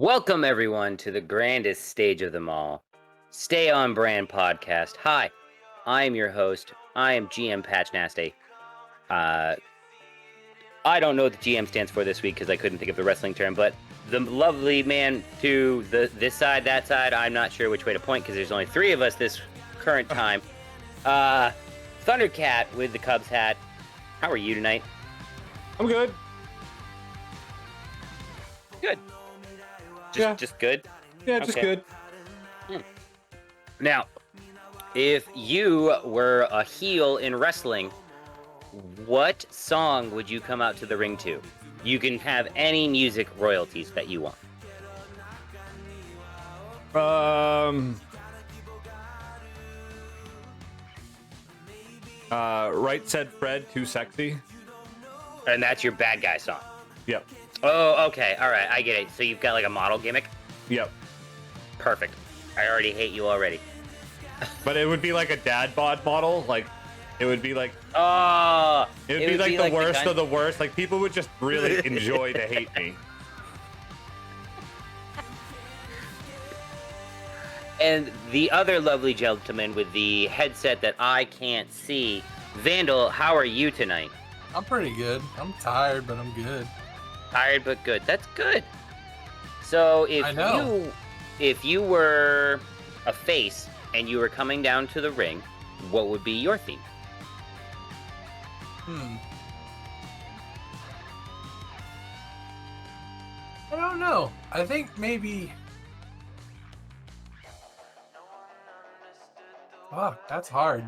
Welcome, everyone, to the grandest stage of them all, Stay On Brand Podcast. Hi, I am your host. I am GM Patch Nasty. I don't know what the GM stands for this week because I couldn't think of the wrestling term, but the lovely man to this side, that side, I'm not sure which way to point because there's only three of us this current time. Thundercat with the Cubs hat. How are you tonight? I'm good. Good. Just good? Yeah, just Okay. good. Now, if you were a heel in wrestling, what song would you come out to the ring to? You can have any music royalties that you want. Right said Fred, too sexy. And that's your bad guy song. Yep. Oh, okay. All right. I get it. So you've got like a model gimmick? Yep. Perfect. I already hate you already. But it would be like a dad bod model. Like, it would be like... Oh! It would be like the worst of the worst. Like, people would just really enjoy to hate me. And the other lovely gentleman with the headset that I can't see, Vandal, how are you tonight? I'm pretty good. I'm tired, but I'm good. Tired but good. That's good. So if you were a face and you were coming down to the ring, what would be your theme? I don't know. I think maybe... Fuck, that's hard.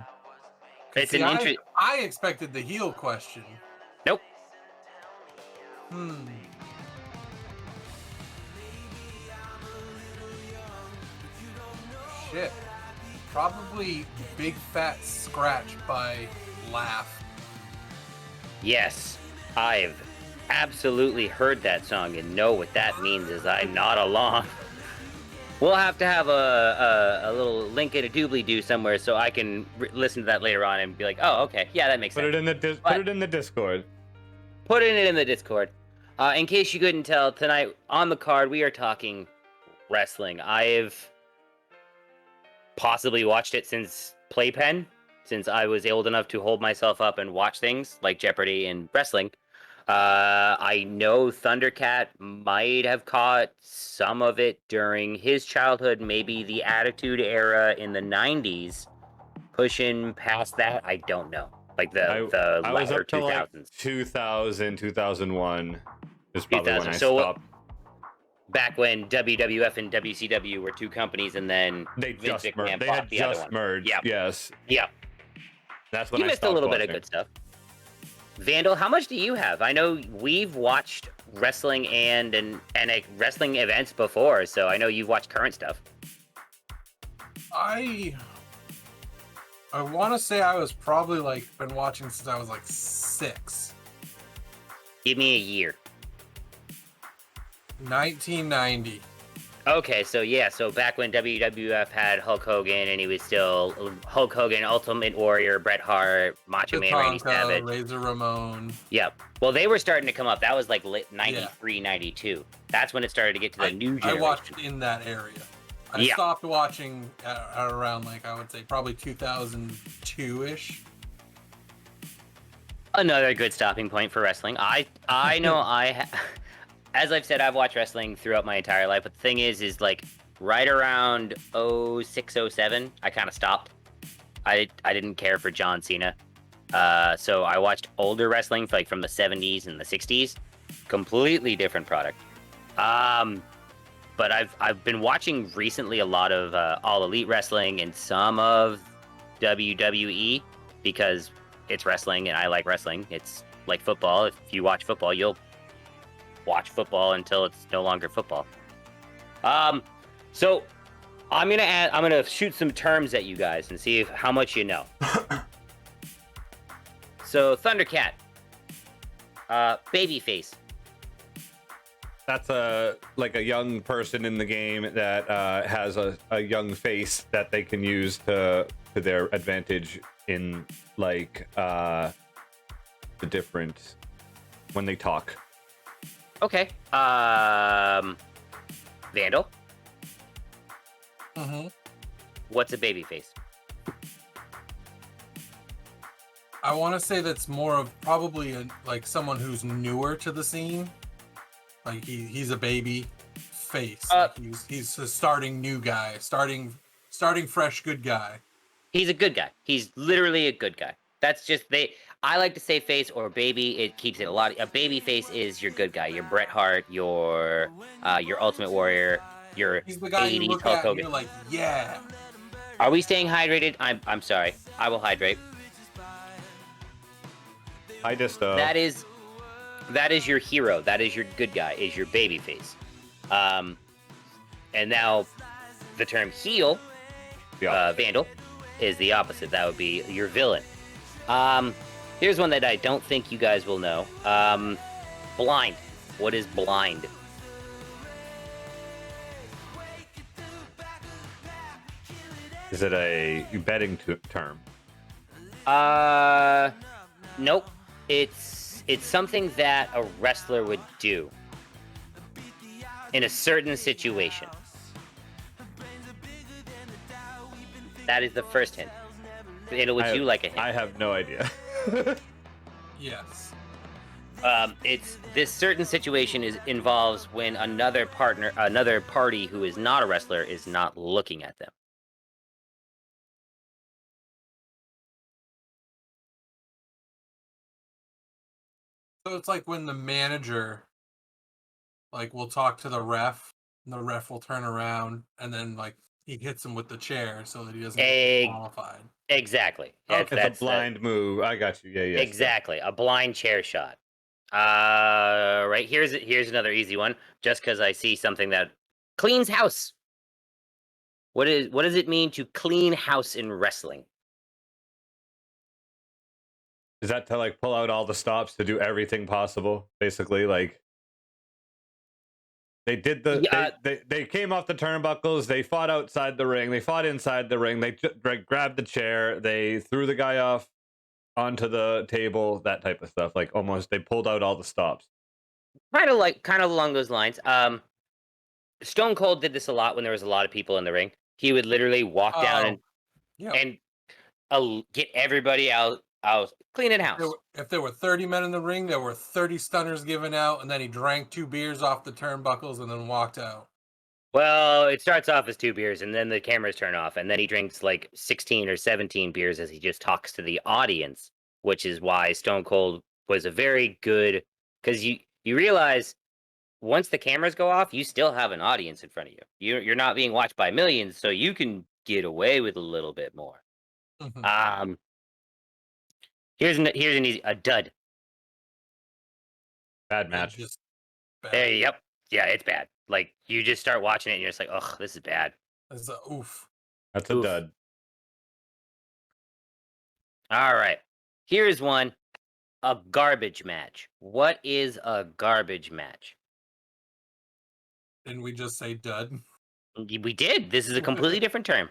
It's I expected the heel question. Nope. Shit. Probably Big Fat Scratch by Laugh. Yes, I've absolutely heard that song and know what that means is I'm not alone. We'll have to have a little link in a doobly-doo somewhere so I can listen to that later on and be like, oh, okay, yeah, that makes sense. Put it in the Discord. Put it in the Discord. In case you couldn't tell, tonight on the card we are talking wrestling. I've possibly watched it since Playpen, since I was old enough to hold myself up and watch things like Jeopardy and wrestling. I know Thundercat might have caught some of it during his childhood, maybe the Attitude Era in the 90s. Pushing past that, I don't know. Like the I was latter up to 2000s. like 2000, 2001 is probably when I So stopped. back when WWF and WCW were two companies, and then They Vince just McMahon merged. They bought had the other just one. merged. Yeah. Yes. Yeah. That's when You I missed a stopped little bit watching. of good stuff. Vandal, how much do you have? I know we've watched wrestling and wrestling events before, so I know you've watched current stuff. I want to say I was probably been watching since I was 6. Give me a year. 1990. Okay, so back when WWF had Hulk Hogan and he was still Hulk Hogan, Ultimate Warrior, Bret Hart, Macho Man, Randy Savage. Razor Ramon. Yep. Well, they were starting to come up. That was like 93, 92. That's when it started to get to the new generation. I watched in that area. I stopped watching at around I would say probably 2002-ish. Another good stopping point for wrestling. I know as I've said, I've watched wrestling throughout my entire life, but the thing is right around 06, 07, I kind of stopped. I didn't care for John Cena. So I watched older wrestling from the 70s and the 60s. Completely different product. But I've been watching recently a lot of All Elite Wrestling and some of WWE because it's wrestling and I like wrestling. It's like football. If you watch football, you'll watch football until it's no longer football. So I'm gonna shoot some terms at you guys and see how much you know. So Thundercat, babyface. That's a young person in the game that has a young face that they can use to their advantage in the different when they talk. Okay. Vandal. Mm-hmm. What's a babyface? I want to say that's more of probably like someone who's newer to the scene. Like he's a baby face. Like he's a starting new guy, starting fresh good guy. He's a good guy. He's literally a good guy. That's just I like to say face or baby. It keeps it a lot. A baby face is your good guy. Your Bret Hart. Your Ultimate Warrior. Your He's the guy you 80s look Hulk at and Hogan. you're like, yeah. Are we staying hydrated? I'm sorry. I will hydrate. I just That is your hero. That is your good guy. Is your baby face. And now the term heel, Vandal, is the opposite. That would be your villain. Here's one that I don't think you guys will know. Blind. What is blind? Is it a betting term? Nope. It's something that a wrestler would do in a certain situation. That is the first hint. Would you like a hint? I have no idea. Yes. It's this certain situation involves when another party who is not a wrestler is not looking at them. So it's like when the manager, like, will talk to the ref, and the ref will turn around, and then like he hits him with the chair so that he doesn't get qualified. Exactly. Okay, that's a blind move. I got you. Yeah. Exactly. A blind chair shot. Right. Here's another easy one. Just because I see something that cleans house. What does it mean to clean house in wrestling? Is that to like pull out all the stops to do everything possible? Basically, like they did they came off the turnbuckles. They fought outside the ring. They fought inside the ring. They grabbed the chair. They threw the guy off onto the table. That type of stuff. Like almost they pulled out all the stops. Kind of along those lines. Stone Cold did this a lot when there was a lot of people in the ring. He would literally walk down and get everybody out cleaning house. If there were 30 men in the ring, there were 30 stunners given out, and then he drank 2 beers off the turnbuckles and then walked out. Well, it starts off as 2 beers, and then the cameras turn off, and then he drinks like 16 or 17 beers as he just talks to the audience, which is why Stone Cold was a very good, because you realize once the cameras go off, you still have an audience in front of you. You're not being watched by millions, so you can get away with a little bit more. Mm-hmm. Here's an easy dud. Bad match. Just bad. Hey, yep. Yeah, it's bad. Like you just start watching it and you're just like, ugh, this is bad. That's a oof. That's a dud. All right. Here's one. A garbage match. What is a garbage match? Didn't we just say dud? We did. This is a completely different term.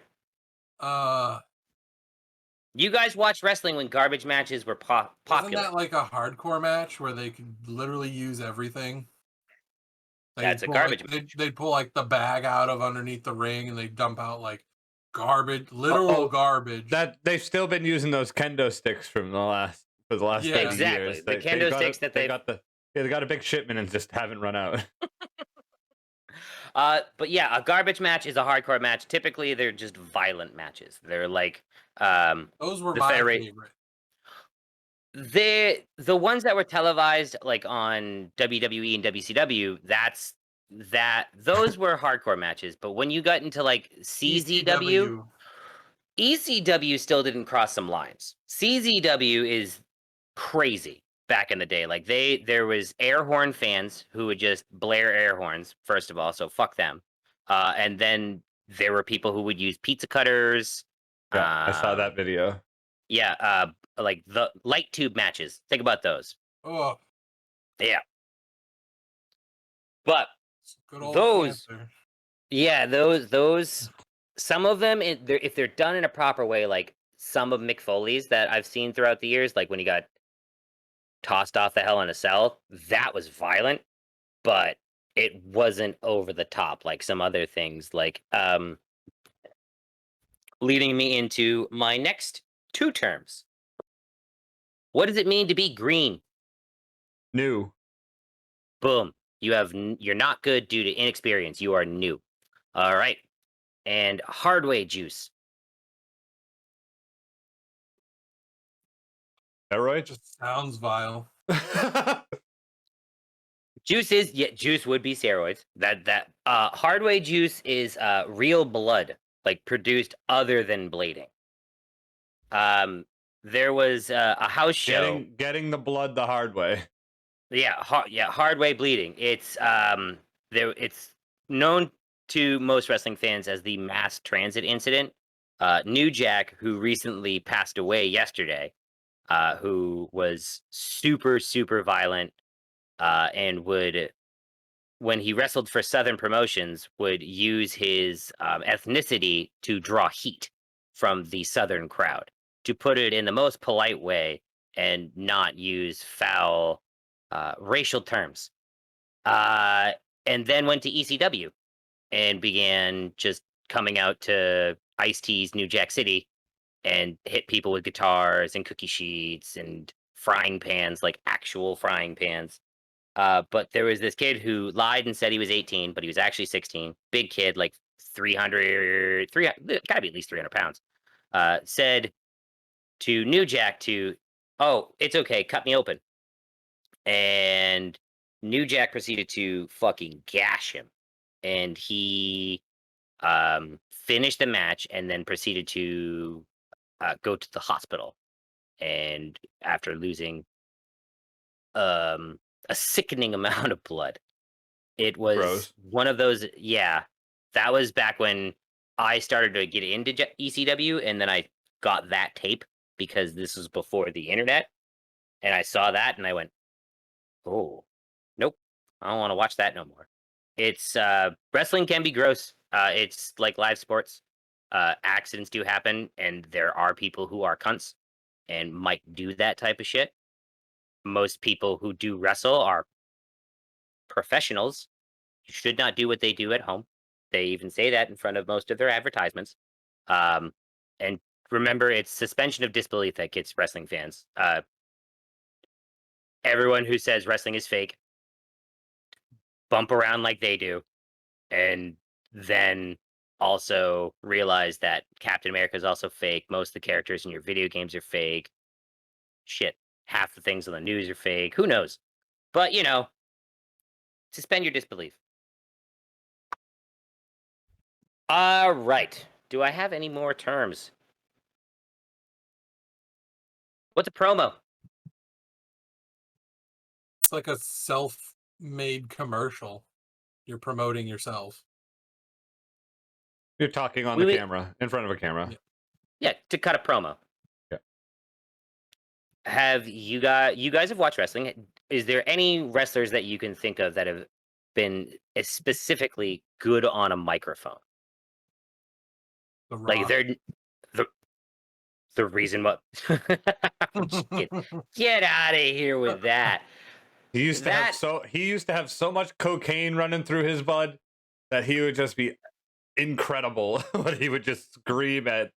You guys watched wrestling when garbage matches were popular. Isn't that like a hardcore match where they could literally use everything? That's a garbage match. They'd pull like the bag out of underneath the ring and they dump out like garbage, literal garbage. That they've still been using those kendo sticks for the last 30 exactly. years. The kendo sticks they got a big shipment and just haven't run out. But yeah, a garbage match is a hardcore match. Typically, they're just violent matches. They're like those were my favorite. The ones that were televised like on WWE and WCW, those were hardcore matches. But when you got into like CZW, ECW still didn't cross some lines. CZW is crazy back in the day. Like there was air horn fans who would just blare air horns, first of all, so fuck them. And then there were people who would use pizza cutters. Yeah, I saw that video. Yeah, like the light tube matches. Think about those. Oh. Yeah. But good old those cancer. Yeah, those some of them if they're done in a proper way, like some of Mick Foley's that I've seen throughout the years, like when he got tossed off the Hell in a Cell, that was violent, but it wasn't over the top like some other things. Like leading me into my next two terms. What does it mean to be green? New. Boom. You're not good due to inexperience. You are new. All right. And hardway juice. Steroid? Just sounds vile. Juice would be steroids. That hardway juice is real blood, like produced other than blading. There was a house show. Getting the blood the hard way. Yeah, hard way bleeding. It's known to most wrestling fans as the mass transit incident. New Jack, who recently passed away yesterday, who was super violent, and would, when he wrestled for Southern promotions, would use his ethnicity to draw heat from the Southern crowd. To put it in the most polite way and not use foul racial terms. And then went to ECW and began just coming out to Ice-T's New Jack City and hit people with guitars and cookie sheets and frying pans, like actual frying pans. But there was this kid who lied and said he was 18, but he was actually 16. Big kid, like 300, gotta be at least 300 pounds. Said to New Jack oh, it's okay, cut me open. And New Jack proceeded to fucking gash him. And he finished the match and then proceeded to go to the hospital. And after losing a sickening amount of blood, it was Gross. one of those. Yeah, that was back when I started to get into ECW, and then I got that tape because this was before the internet, and I saw that and I went, "Oh, nope, I don't want to watch that no more." It's wrestling can be gross. It's like live sports. Accidents do happen, and there are people who are cunts and might do that type of shit. Most people who do wrestle are professionals. You should not do what they do at home. They even say that in front of most of their advertisements. And remember, it's suspension of disbelief that gets wrestling fans. Everyone who says wrestling is fake, bump around like they do, and then also realize that Captain America is also fake. Most of the characters in your video games are fake. Shit, half the things on the news are fake. Who knows? But, suspend your disbelief. All right. Do I have any more terms? What's a promo? It's like a self-made commercial. You're promoting yourself. You're talking on the camera, in front of a camera. Yeah, to cut a promo. Yeah. Have you guys have watched wrestling? Is there any wrestlers that you can think of that have been specifically good on a microphone? The Rock. Like they're the reason what get out of here with that. He used to have so much cocaine running through his blood that he would just be incredible when he would just scream at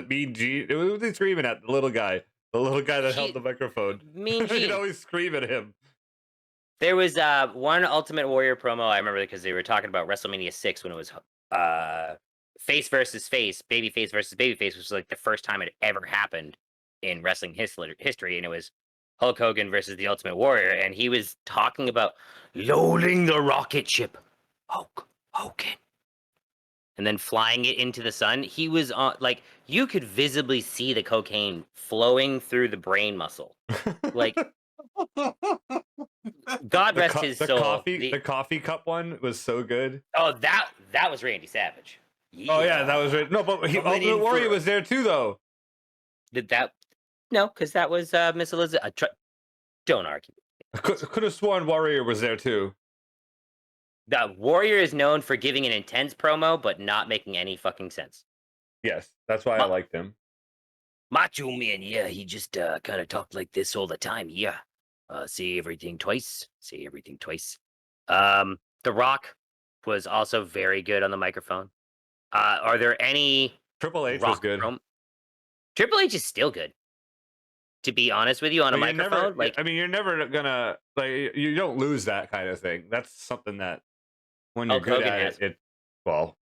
Mean Gene? It was he screaming at the little guy that held the microphone. Mean Gene. He'd always scream at him. There was one Ultimate Warrior promo I remember because they were talking about WrestleMania 6 when it was face versus face, babyface versus babyface, which was like the first time it ever happened in wrestling history, and it was Hulk Hogan versus the Ultimate Warrior, and he was talking about loading the rocket ship, Hulk Hogan, and then flying it into the sun. He was on, like, you could visibly see the cocaine flowing through the brain muscle, like. God rest his soul. The coffee cup one was so good. Oh, that was Randy Savage. Yeah. Oh yeah, that was right. No, but Ultimate Warrior was there too, though. Did that? No, because that was Miss Elizabeth. Don't argue. I could have sworn Warrior was there too. The Warrior is known for giving an intense promo, but not making any fucking sense. Yes, that's why I liked him. Macho Man, yeah, he just kind of talked like this all the time. Yeah, say everything twice. Say everything twice. The Rock was also very good on the microphone. Are there any Triple H was Rock good. Triple H is still good. To be honest with you, on a But you're never. microphone, like I mean, you're never gonna like. You don't lose that kind of thing. That's something that when you're Hulk good Hogan at has. it, well,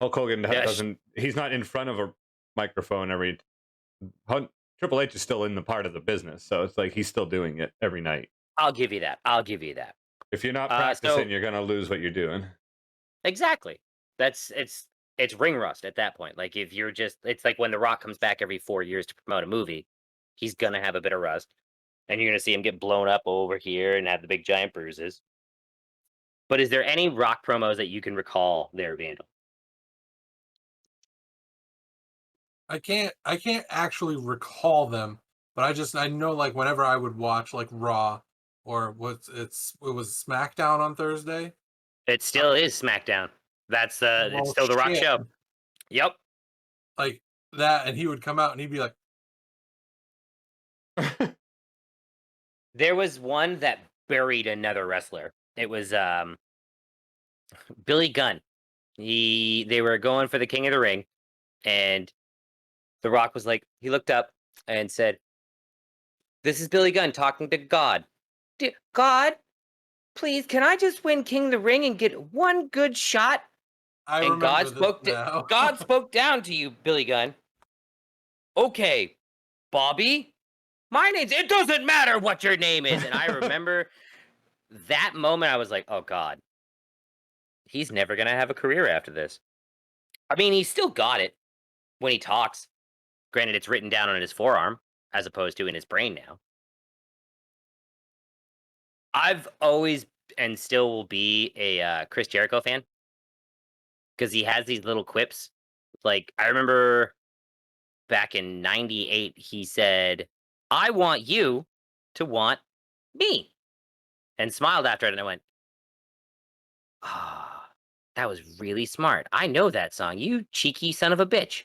Hulk Hogan Yeah, doesn't. He's not in front of a microphone every. Triple H is still in the part of the business, so it's like he's still doing it every night. I'll give you that. I'll give you that. If you're not So practicing, you're gonna lose what you're doing. exactly. That's it's ring rust at that point. Like if you're just it's like when The Rock comes back every 4 years to promote a movie, he's gonna have a bit of rust. And you're gonna see him get blown up over here and have the big giant bruises. But is there any Rock promos that you can recall there, Vandal? I can't actually recall them, but I know like whenever I would watch like Raw or it was SmackDown on Thursday. It still is SmackDown. That's it's Well, still the Rock shit. show. Yep. Like that, and he would come out and he'd be like, There was one that buried another wrestler. It was Billy Gunn. They were going for the King of the Ring, and The Rock was like, he looked up and said, "This is Billy Gunn talking to God. God, please, can I just win King of the Ring and get one good shot?" I And remember this now. God spoke down to you, Billy Gunn. Okay, Bobby, my name's. It doesn't matter what your name is. And I remember that moment. I was like, oh God, he's never gonna have a career after this. I mean, he's still got it when he talks. Granted, it's written down on his forearm as opposed to in his brain now. I've always and still will be a Chris Jericho fan because he has these little quips. Like I remember back in '98, he said, "I want you to want me," and smiled after it. And I went, "Ah, that was really smart. I know that song. You cheeky son of a bitch."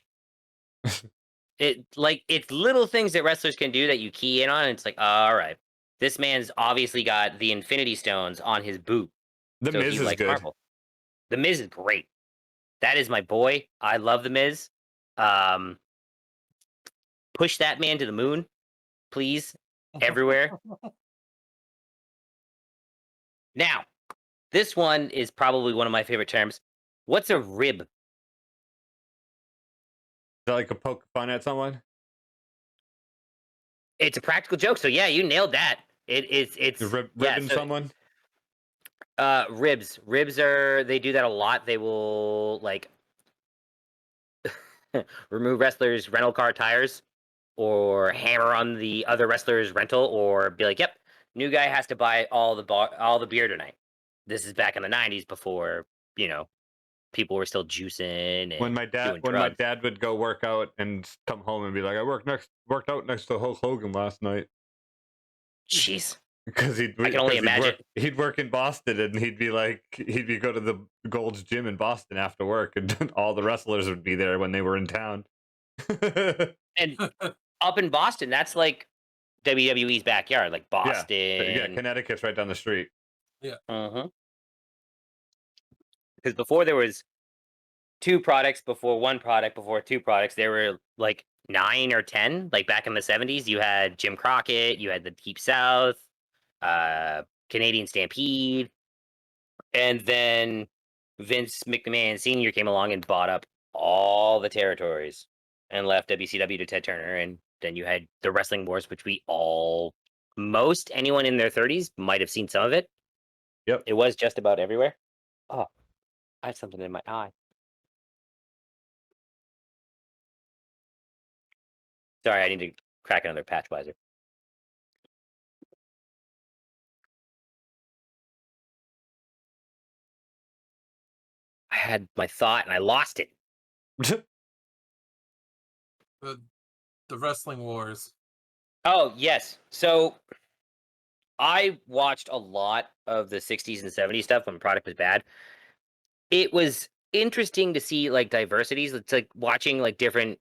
It's little things that wrestlers can do that you key in on. And it's like, all right, this man's obviously got the Infinity Stones on his boot. The So Miz he is likes good. Marvel. The Miz is great. That is my boy. I love the Miz. Um, push that man to the moon, please, everywhere. Now, this one is probably one of my favorite terms. What's a rib? Is that like a poke fun at someone? It's a practical joke. So yeah, you nailed that. It's yeah. Ribbing So someone? ribs are they do that a lot. They will like remove wrestlers' rental car tires or hammer on the other wrestler's rental or be like, "Yep, new guy has to buy all the beer tonight." This is back in the '90s before you know people were still juicing and doing When my drugs. dad would go work out and come home and be like, I worked out next to Hulk Hogan last night. Jeez, Because I can only imagine. he'd work in Boston and he'd be go to the Gold's Gym in Boston after work and all the wrestlers would be there when they were in town. And up in Boston, that's like WWE's backyard, like Yeah, Boston. Connecticut's right down the street. Yeah. Because before there was two products, before one product, before two products, there were like 9 or 10. Like back in the '70s, you had Jim Crockett, you had the Deep South, Canadian Stampede, and then Vince McMahon Sr. came along and bought up all the territories and left WCW to Ted Turner. And then you had the Wrestling Wars, which most anyone in their 30s might have seen some of it. Yep. It was just about everywhere. Oh, I have something in my eye. Sorry, I need to crack another patch wiser. I had my thought and I lost it. the Wrestling Wars. Oh, yes. So I watched a lot of the 60s and 70s stuff when product was bad. It was interesting to see like diversities. It's like watching like different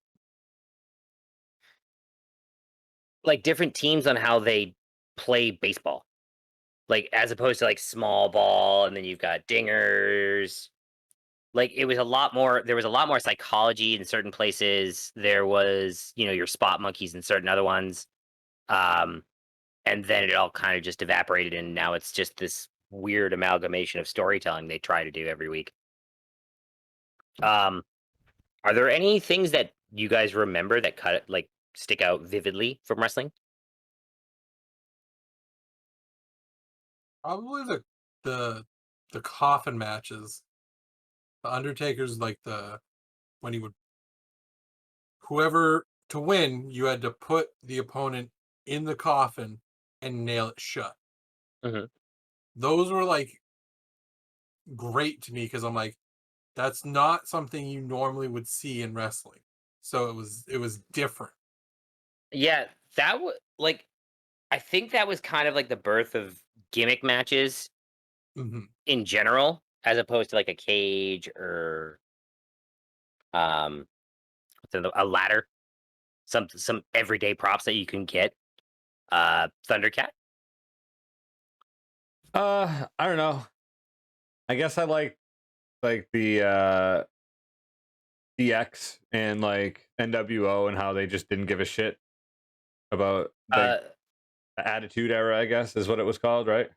teams on how they play baseball. like as opposed to like small ball, and then you've got dingers. Like it was a lot more. There was a lot more psychology in certain places. There was, your spot monkeys in certain other ones. Um, and then it all kind of just evaporated, and now it's just this weird amalgamation of storytelling they try to do every week. Um, are there any things that you guys remember that stick out vividly from wrestling? Probably the the coffin matches. The Undertaker's like when he would whoever to win, you had to put the opponent in the coffin and nail it shut. Mhm. Those were like great to me because I'm like, that's not something you normally would see in wrestling. So it was different. Yeah, that was like I think that was kind of like the birth of gimmick matches Hmm. in general, as opposed to like a cage or um a ladder, some everyday props that you can get. Thundercat. I don't know. I guess I like the DX and like NWO and how they just didn't give a shit about Uh, like the Attitude Era, I guess is what it was called, right?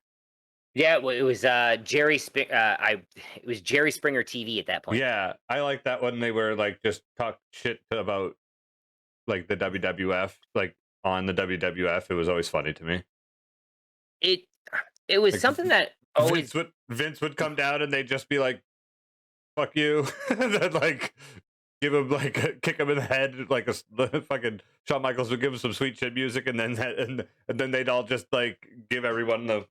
yeah, well, it was it was Jerry Springer TV at that point. Yeah, I like that when they were like just talk shit about like the WWF, like on the WWF. It was always funny to me. It it was Like something that always Vince would come down and they'd just be like, "Fuck you," and then like give him like kick him in the head like fucking Shawn Michaels would give him some sweet shit music, and then and then they'd all just like give everyone the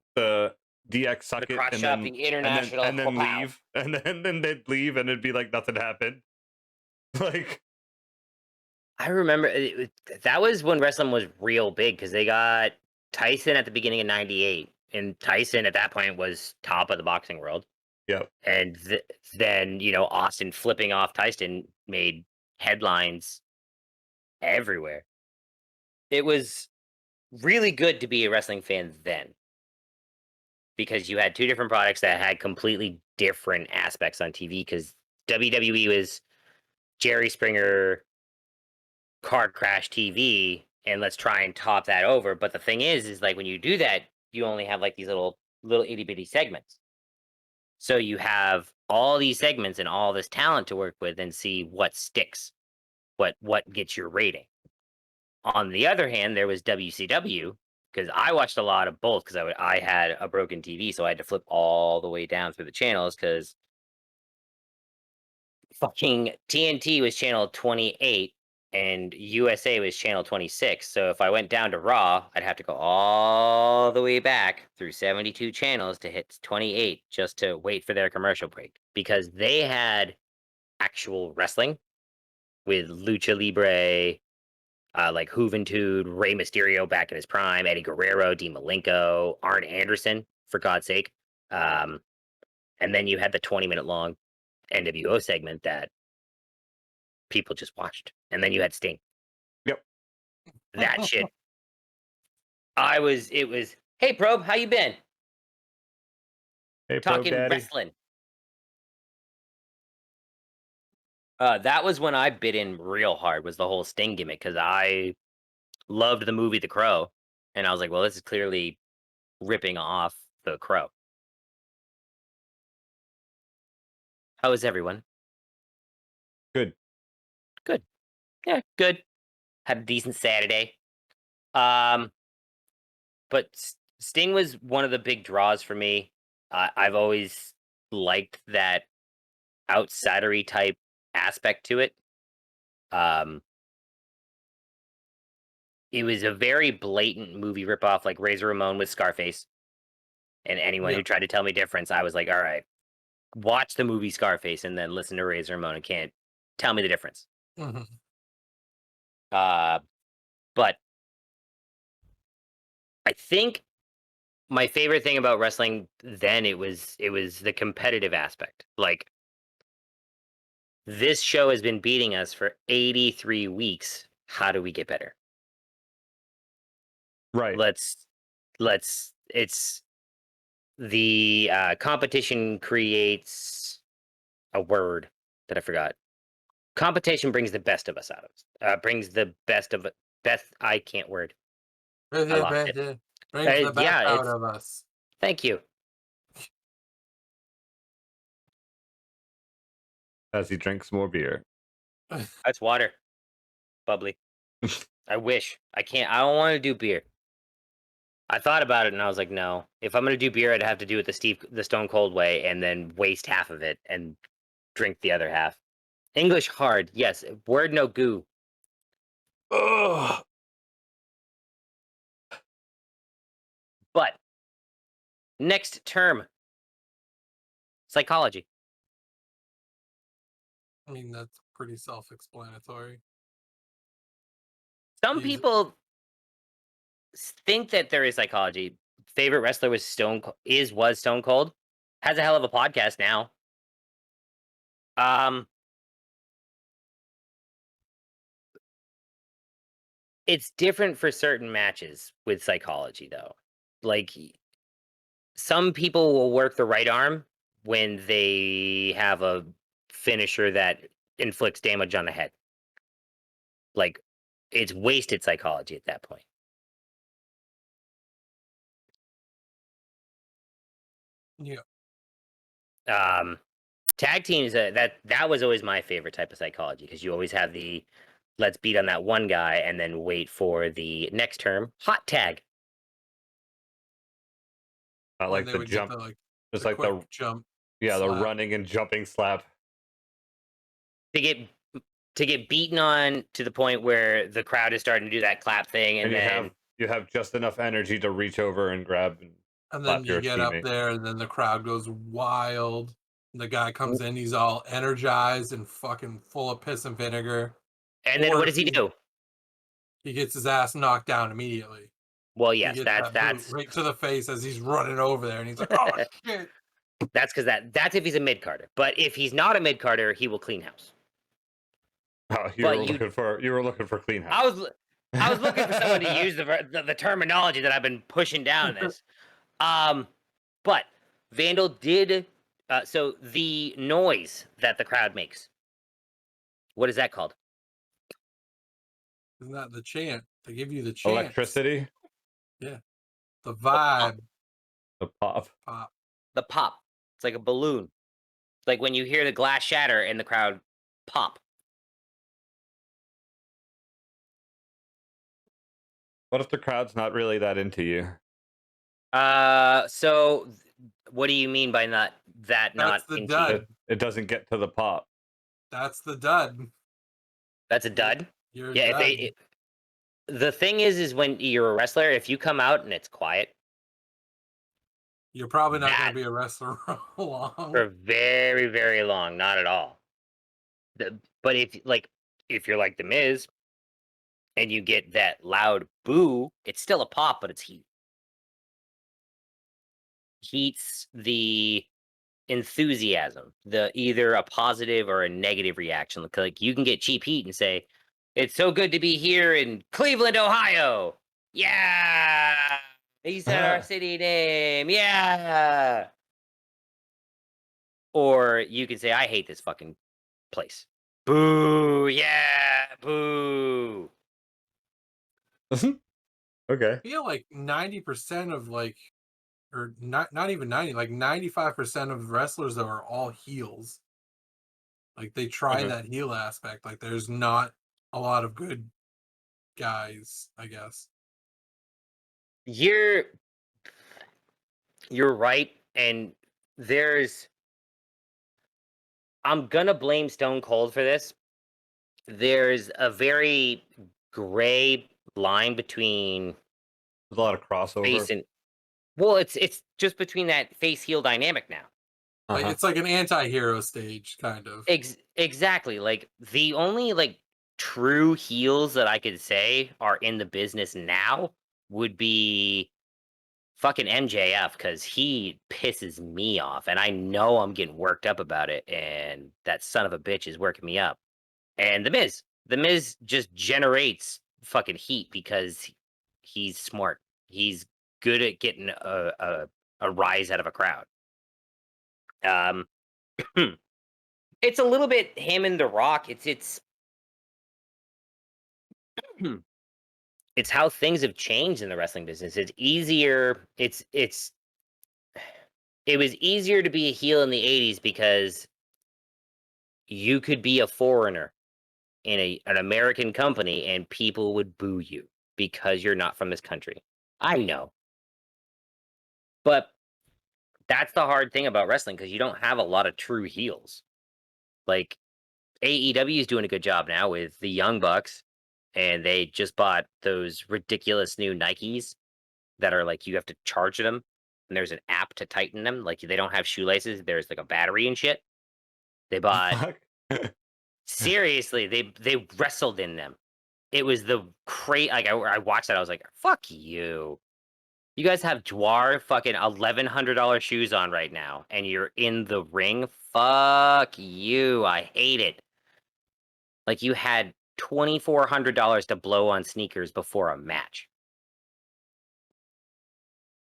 DX the suck it, crotch shopping international. and then Wow. leave, and then they'd leave, and it'd be like nothing happened. Like, I remember that was when wrestling was real big because they got Tyson at the beginning of '98, and Tyson at that point was top of the boxing world. yeah, And then Austin flipping off Tyson made headlines everywhere. It was really good to be a wrestling fan then because you had two different products that had completely different aspects on TV. Because WWE was Jerry Springer car crash TV, and let's try and top that over. But the thing is like when you do that, you only have like these little itty bitty segments. So you have all these segments and all this talent to work with and see what sticks, what gets your rating. On the other hand, there was WCW because I watched a lot of both because I had a broken TV, so I had to flip all the way down through the channels because fucking TNT was channel 28 and USA was channel 26. So if I went down to Raw, I'd have to go all the way back through 72 channels to hit 28 just to wait for their commercial break because they had actual wrestling with Lucha Libre, like Juventud, Rey Mysterio back in his prime, Eddie Guerrero, Dean Malenko, Arn Anderson, for God's sake. Um, and then you had the 20-minute long NWO segment that people just watched. And then you had Sting. yep. That shit. It was, hey, Probe, how you been? Hey, Probe Talking Daddy. wrestling. That was when I bit in real hard, was the whole Sting gimmick, because I loved the movie The Crow. And I was like, well, this is clearly ripping off The Crow. How is everyone? Good. Good. Yeah, good. Had a decent Saturday. Um, but Sting was one of the big draws for me. I've always liked that outsidery type aspect to it. Um, it was a very blatant movie ripoff, like Razor Ramon with Scarface. And anyone Yeah. who tried to tell me difference, I was like, all right, watch the movie Scarface and then listen to Razor Ramon and can't tell me the difference. Hmm. Uh, but I think my favorite thing about wrestling then it was the competitive aspect. Like this show has been beating us for 83 weeks. How do we get better? Right. Let's it's the competition creates a word that I forgot. Competition brings the best of us out of us. Brings the best of best. I can't word. I lost it. Brings the best Yeah, out it's. of us. Thank you. As he drinks more beer. That's water. Bubbly. I wish. I can't. I don't want to do beer. I thought about it and I was like, no. If I'm gonna do beer, I'd have to do it the Stone Cold way, and then waste half of it and drink the other half. English hard, yes. Word no goo. Ugh. But next term, psychology. I mean, that's pretty self-explanatory. Some He's people think that there is psychology. Favorite wrestler was Stone Cold. Has a hell of a podcast now. It's different for certain matches with psychology though. Like some people will work the right arm when they have a finisher that inflicts damage on the head. Like it's wasted psychology at that point. yeah. Tag teams that was always my favorite type of psychology because you always have the let's beat on that one guy and then wait for the next term hot tag. I When like they the would get jump. the like It's the like quick the jump. the slap. running and jumping slap. To get beaten on to the point where the crowd is starting to do that clap thing, and then you have just enough energy to reach over and grab and And then slap you your get up teammate. there, and then the crowd goes wild. And the guy comes in, he's all energized and fucking full of piss and vinegar. and then Or what does he do? he gets his ass knocked down immediately. Well, He yes, gets that's that boot right to the face as he's running over there, and he's like, "Oh shit!" that's because that's if he's a mid carder. But if he's not a mid carder, he will clean house. Oh, But you were looking for clean house. I was looking for someone to use the terminology that I've been pushing down this. But Vandal did so the noise that the crowd makes. What is that called? Isn't that the chant? They give you the chant. Electricity. Yeah. The vibe. The pop. Pop. The pop. It's like a balloon. It's like when you hear the glass shatter and the crowd pop. What if the crowd's not really that into you? So what do you mean by not That's the into dud. It doesn't get to the pop. That's the dud. That's a dud? You're a Yeah, dud. the thing is when you're a wrestler, if you come out and it's quiet You're probably not going that to be a wrestler long. for very, very long, not at all. But if you're like the Miz and you get that loud boo, it's still a pop, but it's heat. Heats the enthusiasm, the either a positive or a negative reaction. Like you can get cheap heat and say, "It's so good to be here in Cleveland, Ohio." Yeah, he said our city name. Yeah. Or you can say, "I hate this fucking place." Boo! Yeah, boo. Okay. I feel like 90% of like, or not even 90, like 95% of wrestlers though are all heels. Like they try Okay. that heel aspect. Like there's not a lot of good guys, I guess. You're right, and there's I'm gonna blame Stone Cold for this. There's a very gray line between There's a lot of crossover. face and well, it's just between that face heel dynamic now. Like it's like an anti-hero stage, kind of. Exactly. Like the only like true heels that I could say are in the business now would be fucking MJF because he pisses me off, and I know I'm getting worked up about it, and that son of a bitch is working me up. And the Miz just generates fucking heat because he's smart. He's good at getting a a rise out of a crowd. Um, it's a little bit him and The Rock. It's how things have changed in the wrestling business. It's easier. It was easier to be a heel in the 80s because you could be a foreigner in an American company and people would boo you because you're not from this country. I know. But that's the hard thing about wrestling because you don't have a lot of true heels. Like AEW is doing a good job now with the Young Bucks, and they just bought those ridiculous new Nikes that are like you have to charge them, and there's an app to tighten them. Like they don't have shoelaces. There's like a battery and shit. They bought seriously. They wrestled in them. It was the like I watched that. I was like, fuck you. You guys have Dwar fucking $1,100 shoes on right now, and you're in the ring. Fuck you. I hate it. Like you had $2,400 to blow on sneakers before a match.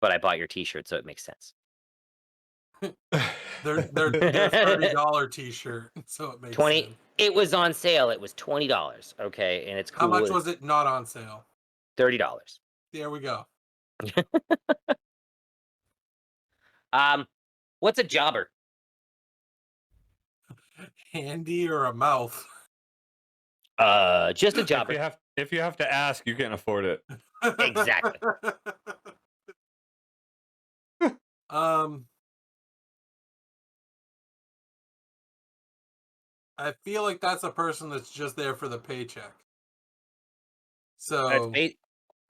But I bought your T-shirt, so it makes sense. They're $30 T-shirt, so it makes 20. sense. It was on sale. It was $20. Okay, and it's cool. How much was it not on sale? $30. There we go. What's a jobber? Handy or a mouth? Just a jobber. If you have to ask, you can't afford it. Exactly. I feel like that's a person that's just there for the paycheck. So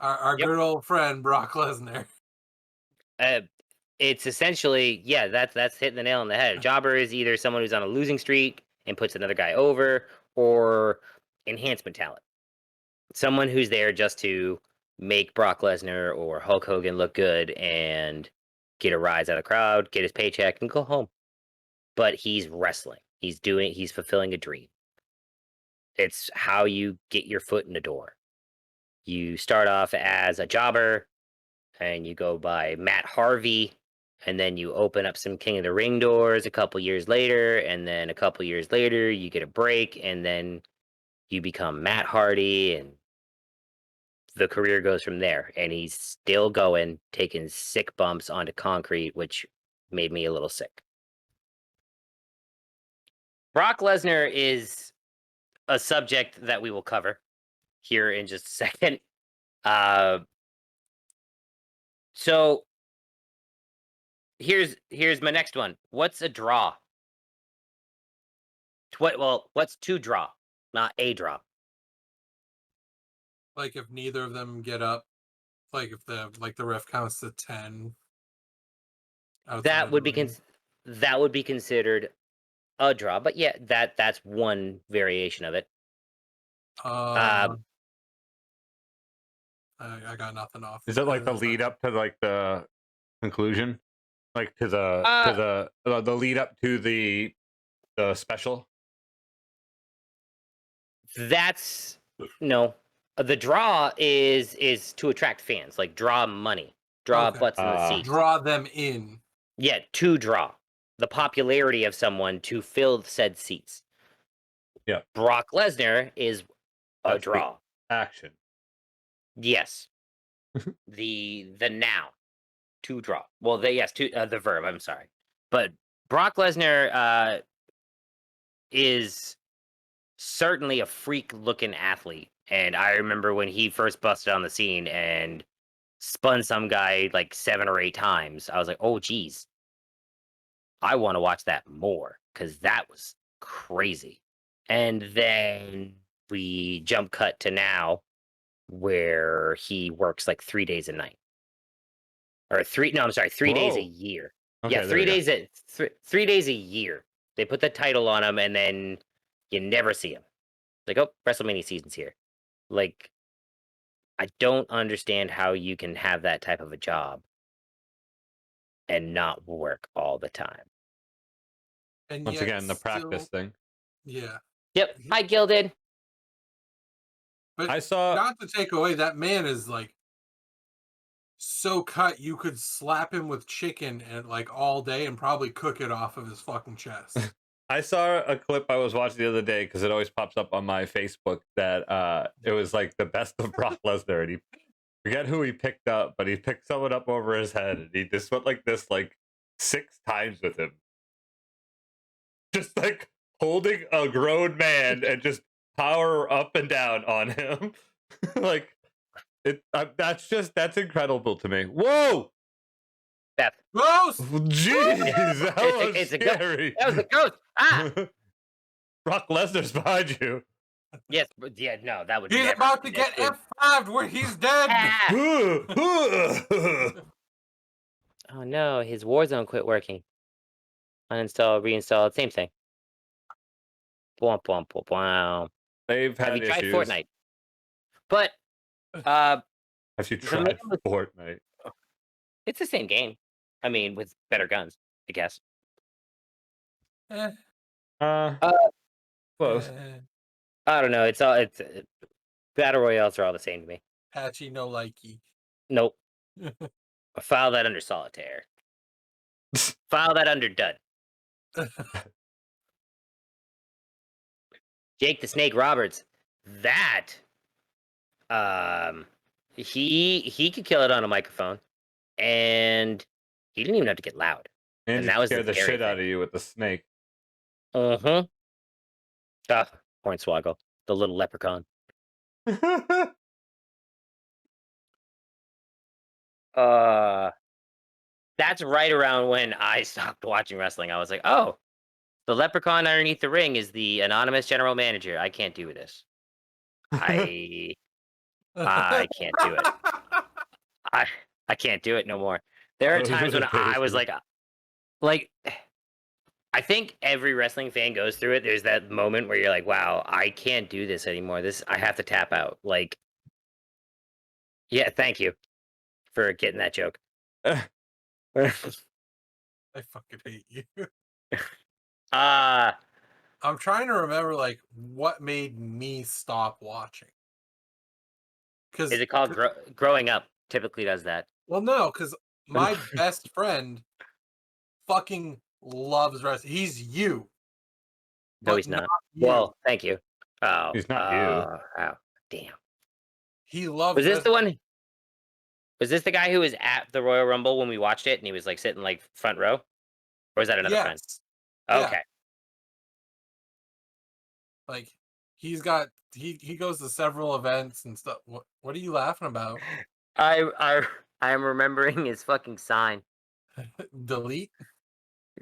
our Yep. good old friend Brock Lesnar. It's essentially, yeah, that's hitting the nail on the head. A jobber is either someone who's on a losing streak and puts another guy over, or enhancement talent. Someone who's there just to make Brock Lesnar or Hulk Hogan look good and get a rise out of the crowd, get his paycheck, and go home. But he's wrestling. He's fulfilling a dream. It's how you get your foot in the door. You start off as a jobber and you go by Matt Harvey, and then you open up some King of the Ring doors a couple years later, and then a couple years later you get a break, and then you become Matt Hardy, and the career goes from there. And he's still going, taking sick bumps onto concrete, which made me a little sick. Brock Lesnar is a subject that we will cover here in just a second. So here's my next one. What's a draw? What's to draw, not a draw? Like if neither of them get up, like if the ref counts to 10. That would be considered a draw. But yeah, that's one variation of it. I got nothing off. Is it like the lead up to like the conclusion, like to the lead up to the special? That's no. The draw is to attract fans, like draw money, draw butts in the seats, draw them in. Yeah, to draw the popularity of someone to fill said seats. Yeah, Brock Lesnar is a draw. Action. Yes. the now to draw. Well, the verb. I'm sorry, but Brock Lesnar is certainly a freak-looking athlete. And I remember when he first busted on the scene and spun some guy like 7 or 8 times. I was like, oh, geez. I want to watch that more because that was crazy. And then we jump cut to now where he works like 3 days a night. Or 3 days a year. Okay, yeah, 3 days 3 days a year. They put the title on him and then you never see him. Like, oh, WrestleMania season's here. Like, I don't understand how you can have that type of a job and not work all the time. And once again, the practice thing. Yeah. Yep. Hi, Gilded. But I saw. Not to take away, that man is like so cut you could slap him with chicken and like all day and probably cook it off of his fucking chest. I saw a clip I was watching the other day because it always pops up on my Facebook that it was like the best of Brock Lesnar, and he forget who he picked up, but he picked someone up over his head, and he just went like this like 6 times with him, just like holding a grown man and just power up and down on him. Like that's incredible to me. Whoa, Beth. Gross! jeez, that was It's a scary. That was a ghost. Ah. Brock Lesnar's behind you. Yes, but yeah, no, that would. He's never about to be get that F5'd where he's dead. Ah! Oh Oh no, his Warzone quit working. Uninstall, reinstall, same thing. Bwomp, bwomp, bwomp, wow. They've Have had you tried issues. Fortnite? But Have you the tried man was- Fortnite? it's the same game. I mean, with better guns, I guess. Eh, Close. eh, I don't know. It's battle royales are all the same to me. patchy, no likey. Nope. File that under solitaire. File that under dud. Jake the Snake Roberts. That he could kill it on a microphone, and he didn't even have to get loud. And that was the scare the scary shit out thing. of you with the snake. Ah, Hornswoggle, the little leprechaun. That's right around when I stopped watching wrestling. I was like, oh, the leprechaun underneath the ring is the anonymous general manager. I can't do this. I can't do it. I can't do it no more. There are Those times were when the I days, was man. like, I think every wrestling fan goes through it. There's that moment where you're like, wow, I can't do this anymore. I have to tap out. Like, yeah, thank you for getting that joke. I fucking hate you. Ah, I'm trying to remember like what made me stop watching. Because is it called growing up? Typically does that. well, no, because my best friend fucking loves wrestling. He's you. No, but he's not. you. Well, thank you. Oh, He's not you. Oh, damn. He loves. Was this the one? Was this the guy who was at the Royal Rumble when we watched it and he was like sitting like front row? Or is that another friend? Yes. Yeah. Okay. Like he's got he goes to several events and stuff. What are you laughing about? I am remembering his fucking sign. Delete.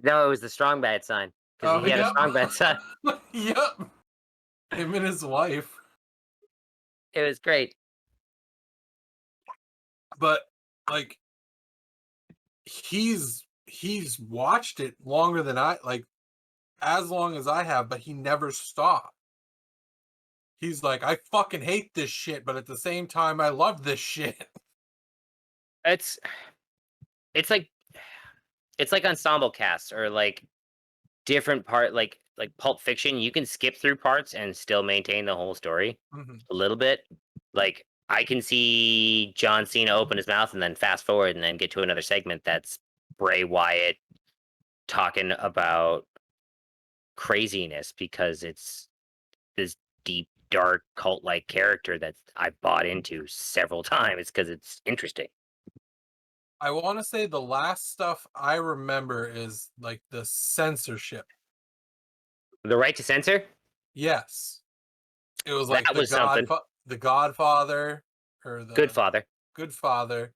No, it was the strong bad sign. Because he had a strong bad sign. Yep. Him and his wife. It was great. But like he's watched it longer than I like as long as I have, but he never stopped. He's like, I fucking hate this shit, but at the same time I love this shit. It's like ensemble casts or like different like Pulp Fiction. You can skip through parts and still maintain the whole story a little bit. Like I can see John Cena open his mouth and then fast forward and then get to another segment that's Bray Wyatt talking about craziness because it's this deep, dark, cult-like character that I've bought into several times because it's interesting. I want to say the last stuff I remember is like the censorship. The right to censor? Yes. It was like That was something. the Godfather or the Good Father. Good Father.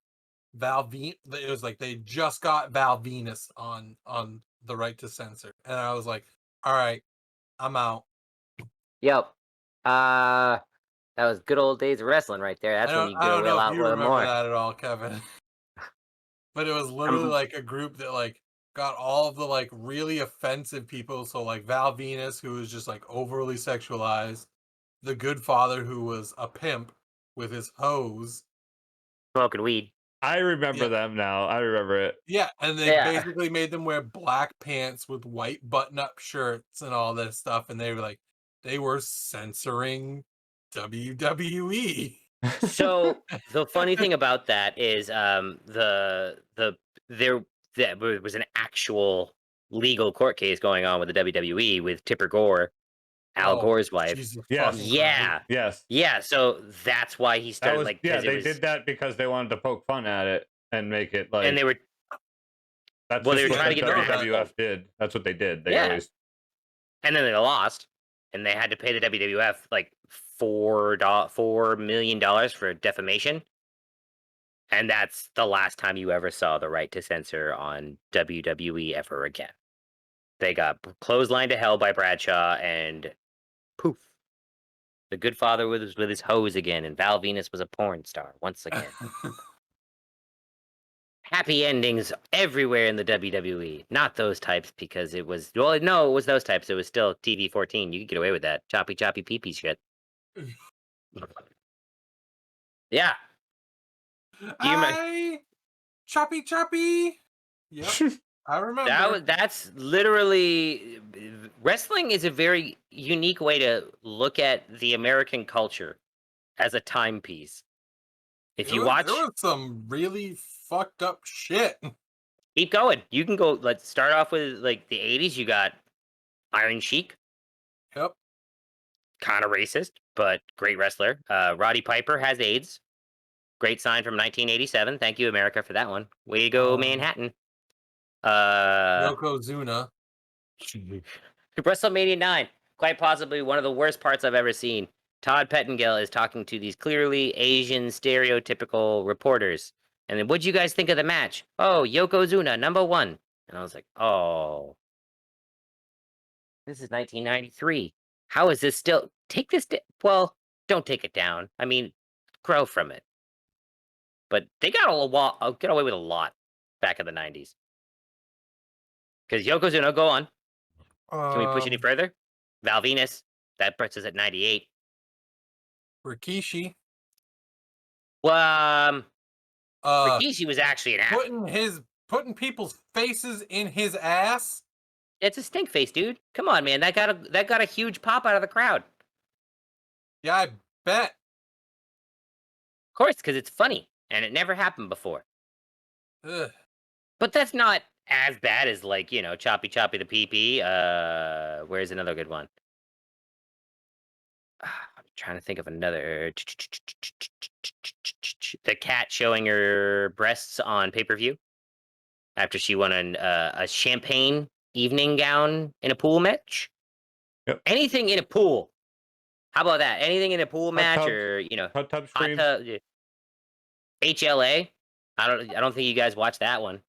It was like they just got Val Venus on the right to censor. And I was like, all right, I'm out. Yep. That was good old days of wrestling right there. That's when you get a wheel out a little more. That at all, Kevin. But it was literally like a group that like got all of the like really offensive people. So like Val Venus, who was just like overly sexualized, the Good Father, who was a pimp with his hose, smoking weed. I remember them now. I remember it. Yeah, and they basically made them wear black pants with white button-up shirts and all this stuff, and they were censoring WWE. So the funny thing about that is, there was an actual legal court case going on with the WWE with Tipper Gore, Al Oh, Gore's wife. Jesus Yes. fucking Christ. Yeah, Yes. yeah. So that's why he That started was like yeah, because it they was, did that because they wanted to poke fun at it and make it and like they were that's well, they just were what trying the to get the match WWF over. did. That's what they did. They Yeah, always and then they lost, and they had to pay the WWF like $4 million for defamation. And that's the last time you ever saw the right to censor on WWE ever again. They got clotheslined to hell by Bradshaw, and poof, the good father with his hose again, and Val Venus was a porn star once again. Happy endings everywhere in the WWE. Not those types because it was well, no, it was those types. It was still TV 14. You could get away with that choppy pee pee shit. Yeah. Do you remember? I choppy choppy. Yep, I remember. That's literally wrestling is a very unique way to look at the American culture as a timepiece. If you There watch, was some really fucked up shit. keep going. You can go. Let's start off with like the '80s. You got Iron Sheik, Yep. kind of racist, but great wrestler. Roddy Piper has AIDS. Great sign from 1987. Thank you, America, for that one. Way to go, Manhattan. Uh, Yokozuna. WrestleMania 9, quite possibly one of the worst parts I've ever seen. Todd Pettengill is talking to these clearly Asian stereotypical reporters. And then, what'd you guys think of the match? Oh, Yokozuna, #1. And I was like, oh, this is 1993. How is this still? Take this. Well, don't take it down. I mean, grow from it. But they got get away with a lot back in the 90s. Because Yokozuna, go on. Can we push any Um, further? Val Venus, that puts us at 98. Rikishi. Well, Uh, Rikishi was actually an athlete. putting people's faces in his ass. It's a stink face, dude. Come on, man. That got a huge pop out of the crowd. Yeah, I bet. Of course, because it's funny and it never happened before. Ugh. But that's not as bad as like Choppy the PP. Where's another good one? I'm trying to think of another. The cat showing her breasts on pay-per-view after she won a champagne evening gown in a pool match. Yep. Anything in a pool. How about that? Anything in a pool match tub, or hot tub hot screams. tub, HLA. I don't think you guys watched that one. No.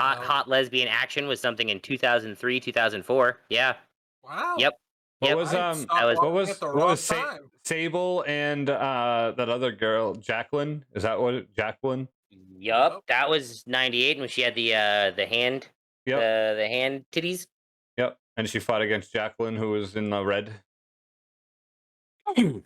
Hot lesbian action was something in 2003, 2004. Yeah. Wow. Yep. What Yep. was I that was- watching at the wrong time. Sable and that other girl, Jacqueline? Is that what Jacqueline? Yup. That was 98 when she had the hand Yep. the hand titties. Yep. And she fought against Jacqueline, who was in the red. You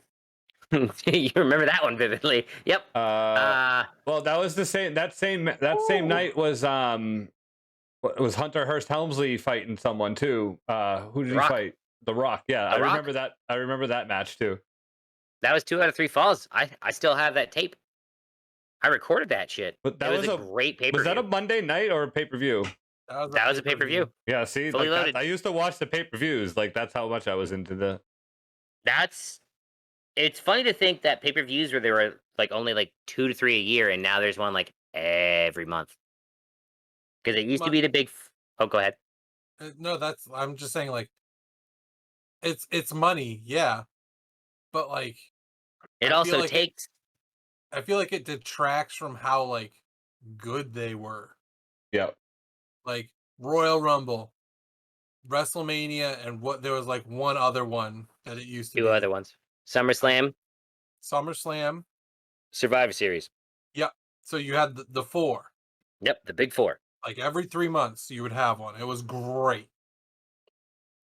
remember that one vividly. Yep. Well, that was the same. That same night was Hunter Hearst Helmsley fighting someone too. Who did he Rock. fight? The Rock. Yeah, The Rock? remember that. I remember that match too. That was 2 out of 3 falls. I still have that tape. I recorded that shit. But that it was was a great pay-per-view. Was that a Monday night or a pay-per-view? That was a pay-per-view. Yeah, see, Fully like loaded. I used to watch the pay-per-views. Like that's how much I was into the. It's funny to think that pay-per-views where there were like only like 2 to 3 a year, and now there's one like every month. Because it used to be the big. Oh, go ahead. No, I'm just saying, like, it's money, yeah, but like, It I also feel like takes. I feel like it detracts from how like good they were. Yeah. Like Royal Rumble, WrestleMania, and what there was like one other one that it used to 2 be. other ones. SummerSlam, SummerSlam. Survivor Series. Yep. So you had the 4. Yep, the big 4. Like every 3 months you would have one. It was great.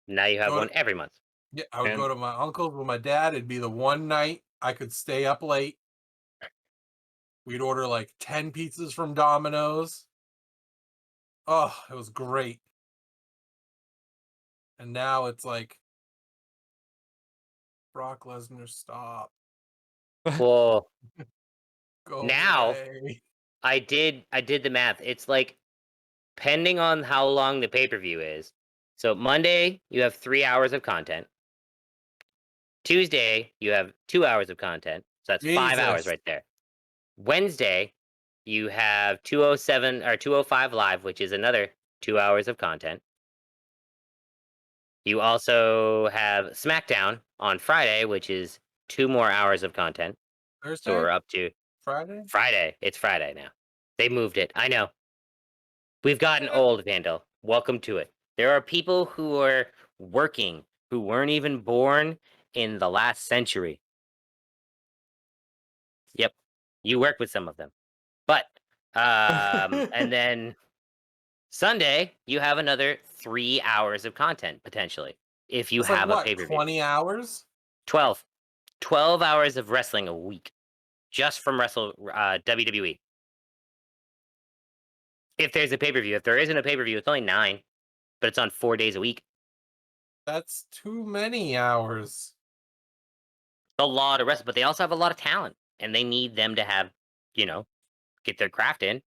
Now you have Go one to- every month. Yeah, I would go to my uncle's with my dad. It'd be the one night I could stay up late. We'd order like 10 pizzas from Domino's. Oh, it was great. And now it's like, Brock Lesnar, stop. Well, Go now away. I did the math. It's like depending on how long the pay-per-view is. So Monday, you have 3 hours of content. Tuesday, you have 2 hours of content. So that's 5 hours Jesus. right there. Wednesday, you have 207 or 205 live, which is another 2 hours of content. You also have SmackDown on Friday, which is 2 more hours of content. So Thursday? we're up to Friday? Friday. It's Friday now. They moved it. I know. We've gotten Eh, old, Vandal. Welcome to it. There are people who are working who weren't even born in the last century. Yep. You work with some of them. But and then Sunday, you have another 3 hours of content potentially if you That's like have a what, pay-per-view. 20 hours? 12. 12 hours of wrestling a week just from WWE. If there's a pay-per-view. If there isn't a pay-per-view, it's only 9, but it's on 4 days a week. That's too many hours. A lot of wrestling, but they also have a lot of talent, and they need them to have, you know, get their craft in.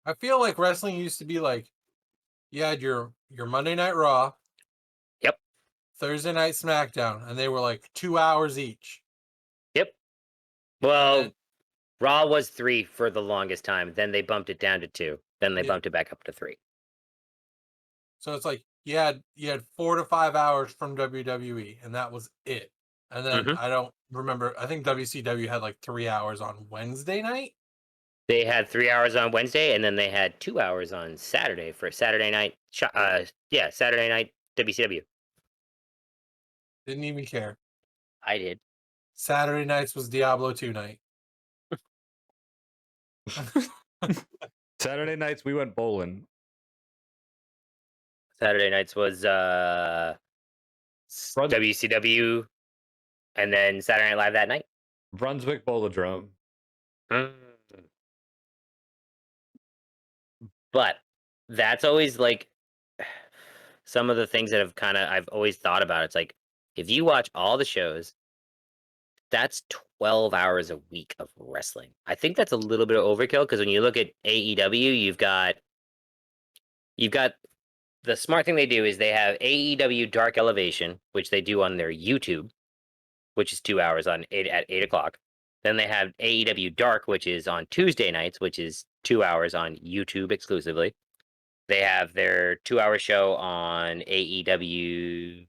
I feel like wrestling used to be like you had your Monday Night Raw, Yep, Thursday Night SmackDown, and they were like 2 hours each. yep. And then Well, Raw was 3 for the longest time. Then they bumped it down to 2. Then they yeah, bumped it back up to 3. so it's like you had 4 to 5 hours from WWE, and that was it. And then Mhm. I don't remember. I think WCW had like 3 hours on Wednesday night. They had 3 hours on Wednesday, and then they had 2 hours on Saturday for Saturday night yeah, Saturday night WCW. Didn't even care. I did. Saturday nights was Diablo 2 night. Saturday nights we went bowling. Saturday nights was, Bruns- WCW, and then Saturday Night Live that night. Brunswick Bowlodrome. Mm. But that's always, like, some of the things that I've always thought about. It's like, if you watch all the shows, that's 12 hours a week of wrestling. I think that's a little bit of overkill because when you look at AEW, you've got the smart thing they do is they have AEW Dark Elevation, which they do on their YouTube, which is 2 hours on 8 o'clock. Then they have AEW Dark, which is on Tuesday nights, which is 2 hours on YouTube exclusively. They have their 2 hour show on AEW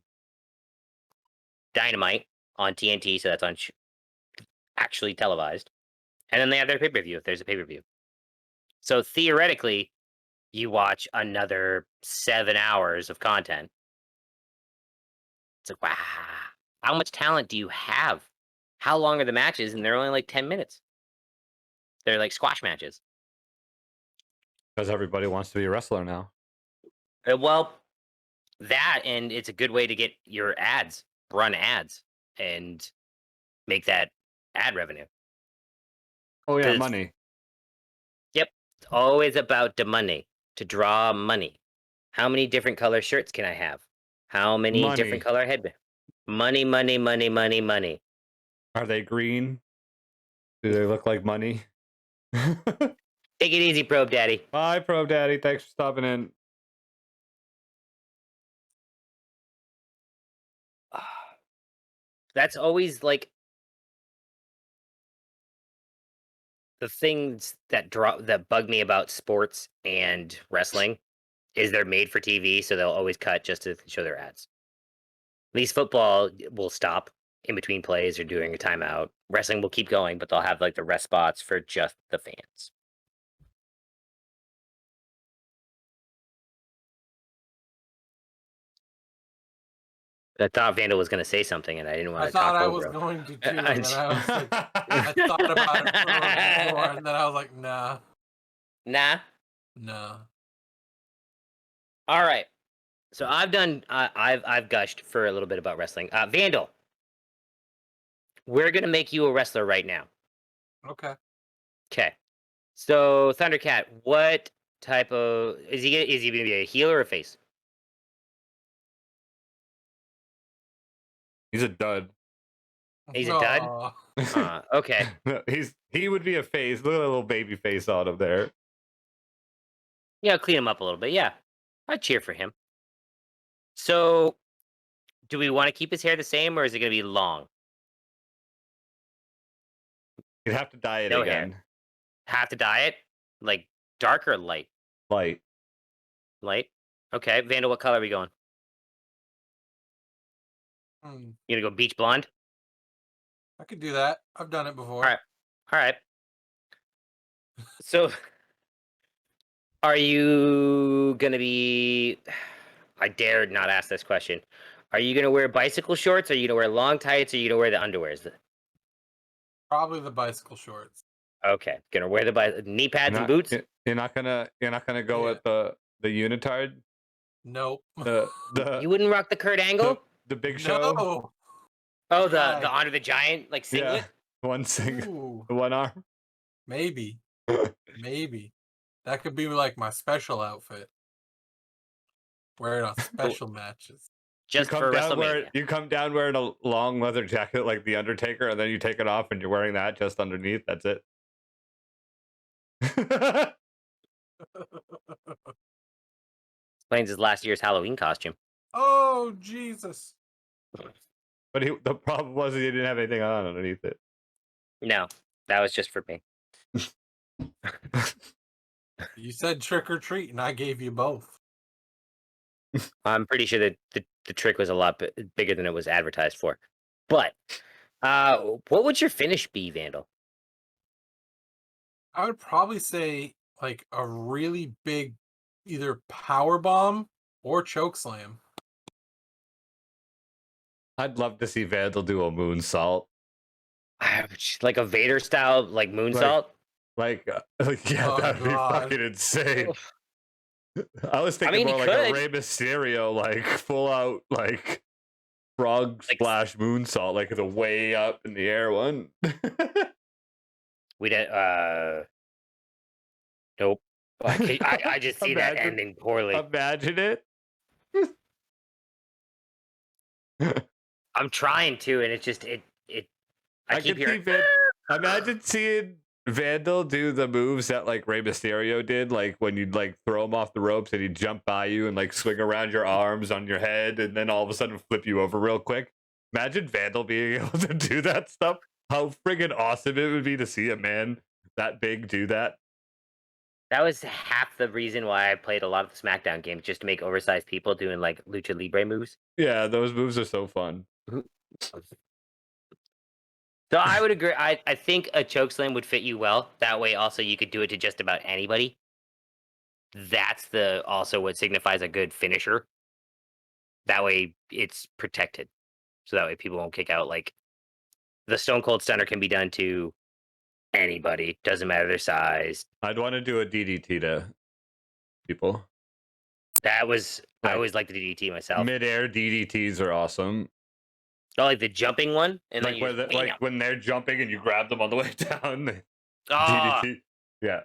Dynamite on TNT, so that's on actually televised. And then they have their pay per view if there's a pay per view. So theoretically, you watch another 7 hours of content. It's like, wow, how much talent do you have? How long are the matches? And they're only like 10 minutes. They're like squash matches. Because everybody wants to be a wrestler now. Well, that, and it's a good way to get your ads, run ads, and make that ad revenue. Oh yeah, 'Cause money. yep, it's always about the money, to draw money. How many different color shirts can I have? How many different Money. color headbands? Money, money, money, money, money. Are they green? Do they look like money? Take it easy, Probe Daddy. Bye, Probe Daddy. Thanks for stopping in. That's always like the things that bug me about sports and wrestling is they're made for TV, so they'll always cut just to show their ads. At least football will stop in between plays or during a timeout. Wrestling will keep going, but they'll have like the rest spots for just the fans. I thought Vandal was going to say something, and I didn't want I to thought talk I over was him. going to too, and then I was like, I thought about it for more, and then I was like, nah, Nah. nah. All right. So I've done. I've gushed for a little bit about wrestling. Vandal, we're gonna make you a wrestler right now. Okay. Okay. So Thundercat, what type of is he gonna be a heel or a face? He's a dud. He's a dud? Oh. Okay. No, he would be a face. Look at a little baby face on him there. Yeah, clean him up a little bit. Yeah. I'd cheer for him. So, do we want to keep his hair the same or is it going to be long? You'd have to dye it No again. hair. Have to dye it? Like dark or light? Light. Light? Okay. Vandal, what color are we going? Hmm, You going to go beach blonde? I could do that. I've done it All before. right. All right. So, are you going to be. I dared not ask this question. Are you going to wear bicycle shorts? Are you going to wear long tights? Or are you going to wear the underwears? Probably the bicycle shorts. Okay. Going to wear the knee pads and Not, boots? you're not gonna go Yeah. with the unitard. Nope. The You wouldn't rock the Kurt Angle? the big show. No. Oh, Why? the Honor the Giant like singlet? Yeah, one single, Ooh, one arm. maybe. Maybe. That could be like my special outfit. Wear it on special matches. Just for WrestleMania. You come down wearing a long leather jacket like the Undertaker, and then you take it off and you're wearing that just underneath. That's it. Explains his last year's Halloween costume. Oh, Jesus. But the problem was he didn't have anything on underneath it. No, that was just for me. You said trick or treat, and I gave you both. I'm pretty sure that the trick was a lot bigger than it was advertised for. But what would your finish be, Vandal? I would probably say like a really big either power bomb or choke slam. I'd love to see Vandal do a moonsault. Like a Vader style, like moonsault? Yeah, Oh, that'd be God. fucking insane. I was I thinking mean, more he like could. a Rey Mysterio, like full out, like frog Like- splash moonsault, like the way up in the air one. We didn't. Nope. I just see that Imagine- ending poorly. Imagine it. I'm trying to, and it just it. I keep could see hearing. Imagine seeing Vandal do the moves that like Rey Mysterio did, like when you'd like throw him off the ropes and he'd jump by you and like swing around your arms on your head and then all of a sudden flip you over real quick. Imagine Vandal being able to do that stuff. How friggin' awesome it would be to see a man that big do that. That was half the reason why I played a lot of the SmackDown games, just to make oversized people doing like lucha libre moves. Yeah, those moves are so fun. So I would agree. I think a chokeslam would fit you well. That way, also you could do it to just about anybody. That's also what signifies a good finisher. That way, it's protected. So that way, people won't kick out. Like the Stone Cold Stunner can be done to anybody. Doesn't matter their size. I'd want to do a DDT to people. That was I Like, always liked the DDT myself. Mid-air DDTs are awesome. Oh, like the jumping one, and Like, then you when they're jumping and you grab them on the way down. DDT. Yeah.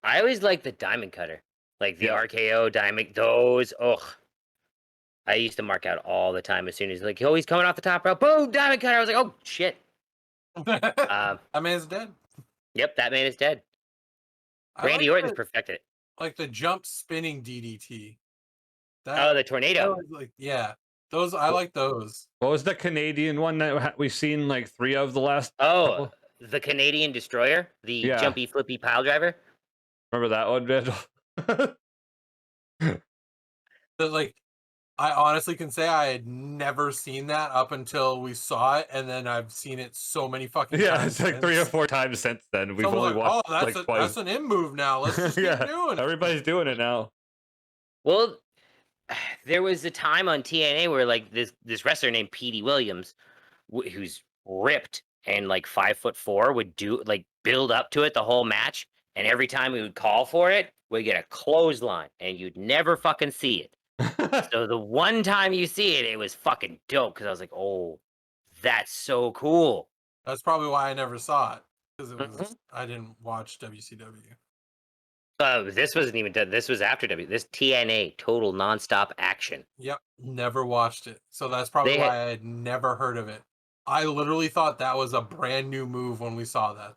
I always like the diamond cutter, like the Yeah. RKO diamond. Those, I used to mark out all the time as soon as like, he's coming off the top rope, boom, diamond cutter. I was like, oh shit. That man's dead. Yep, that man is dead. I Randy like Orton's the, perfected it. like the jump spinning DDT. Oh, the that tornado. was like those I like those. What was the Canadian one that we've seen like 3 of the last? Oh, couple? the Canadian Destroyer, the Yeah. jumpy flippy pile driver. Remember that one, Vandal? But like I honestly can say I had never seen that up until we saw it, and then I've seen it so many fucking Yeah, times. it's like 3 or 4 times since then. We've Someone's only like, watched that's like twice. that's an in move now. Let's just keep doing it. Everybody's doing it now. Well, there was a time on TNA where like this wrestler named Petey Williams, who's ripped and like 5'4", would do like build up to it the whole match, and every time we would call for it, we'd get a clothesline, and you'd never fucking see it. So the one time you see it, it was fucking dope because I was like, oh, that's so cool. That's probably why I never saw it, because it was Mhm. I didn't watch WCW. This wasn't even done. This was after this TNA total nonstop action. Yep, never watched it. So that's probably They why had- I had never heard of it I literally thought that was a brand new move when we saw that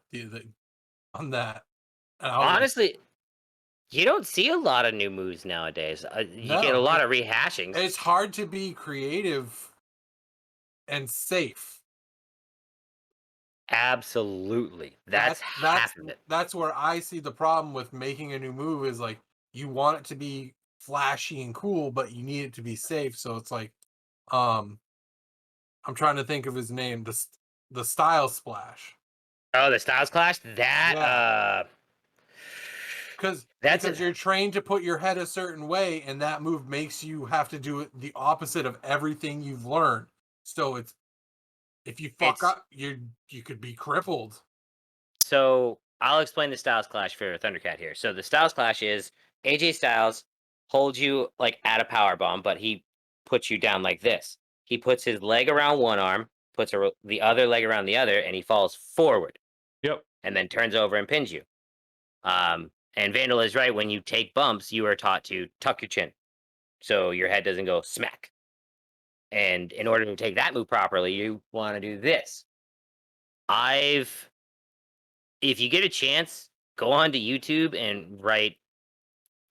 on that, and I was like, Honestly, you don't see a lot of new moves nowadays. You get a no, lot of rehashings. it's hard to be creative and safe. Absolutely. That's That's half that's of it. that's where I see the problem with making a new move is like you want it to be flashy and cool, but you need it to be safe. So it's like, um, I'm trying to think of his name, the Style Splash. Oh, the Styles Clash? Yeah, because That's because a, you're trained to put your head a certain way, and that move makes you have to do it the opposite of everything you've learned. So it's if you fuck it's up, you could be crippled. so I'll explain the Styles Clash for Thundercat here. So the Styles Clash is AJ Styles holds you like at a power bomb, but he puts you down like this. He puts his leg around one arm, puts the other leg around the other, and he falls forward Yep. and then turns over and pins you. And Vandal is right. When you take bumps, you are taught to tuck your chin so your head doesn't go smack. And in order to take that move properly, you want to do this. I've, if you get a chance, go onto YouTube and write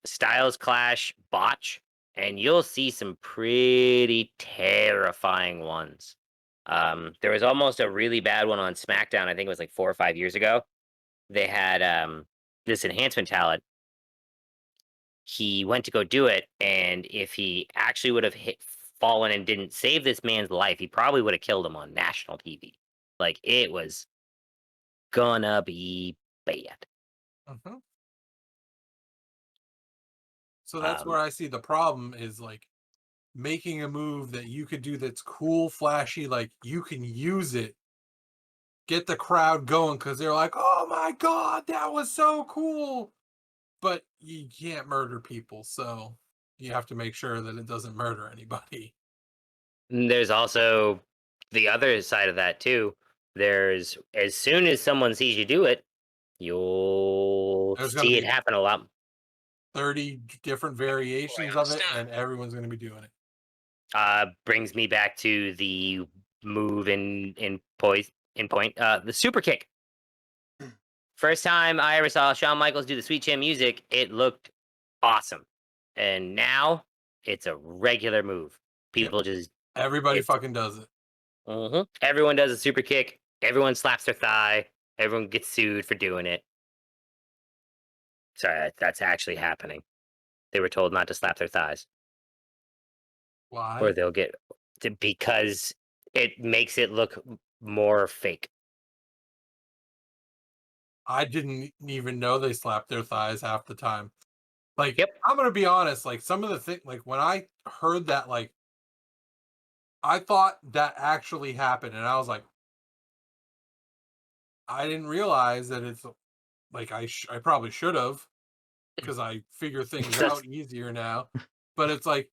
Styles Clash botch, and you'll see some pretty terrifying ones. There was almost a really bad one on SmackDown. I think it was like 4 or 5 years ago. They had this enhancement talent. He went to go do it, and if he actually would have fallen and didn't save this man's life, he probably would have killed him on national TV. Like it was gonna be bad. Mhm. So that's Um, where I see the problem is like making a move that you could do that's cool, flashy, like you can use it, get the crowd going because they're like, oh my god, that was so cool. But you can't murder people, so you have to make sure that it doesn't murder anybody. and there's also the other side of that too. There's as soon as someone sees you do it, you'll There's going to see it be happen a lot. 30 different variations of it, and everyone's going to be doing it. Brings me back to the move in point, the super kick. First time I ever saw Shawn Michaels do the Sweet Chin Music, it looked awesome. And now it's a regular move. Yep. People just Everybody it's fucking does it. everyone does a super kick. Everyone slaps their thigh. Everyone gets sued for doing it. Sorry, that's actually happening. They were told not to slap their thighs, or Why? they'll get because it makes it look more fake. I didn't even know they slapped their thighs half the time. Like, Yep. I'm gonna be honest, like some of the thing like when I heard that, like I thought that actually happened, and I was like, I didn't realize that it's like I probably should have because I figure things out easier now. But it's like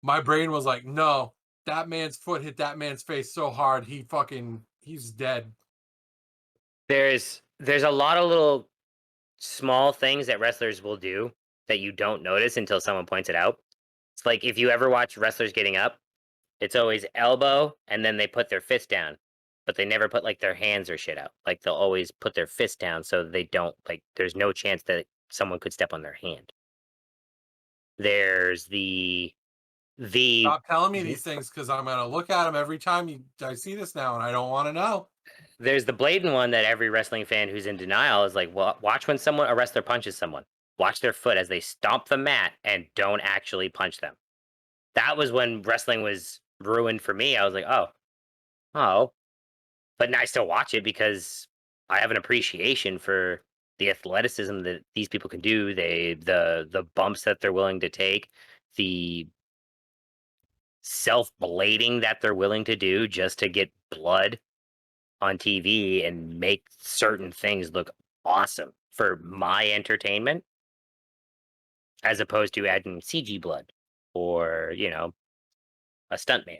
my brain was like, no, that man's foot hit that man's face so hard, he's dead. There's a lot of little small things that wrestlers will do that you don't notice until someone points it out. It's like if you ever watch wrestlers getting up, it's always elbow and then they put their fist down, but they never put like their hands or shit out. Like they'll always put their fist down so they don't like there's no chance that someone could step on their hand. There's the Stop telling me these things because I'm gonna look at them every time I see this now, and I don't want to know. there's the blatant one that every wrestling fan who's in denial is like, well, watch when a wrestler punches someone. Watch their foot as they stomp the mat and don't actually punch them. That was when wrestling was ruined for me. I was like, oh, but now I still watch it because I have an appreciation for the athleticism that these people can do. The bumps that they're willing to take, the self blading that they're willing to do just to get blood on TV and make certain things look awesome for my entertainment, as opposed to adding CG blood or a stuntman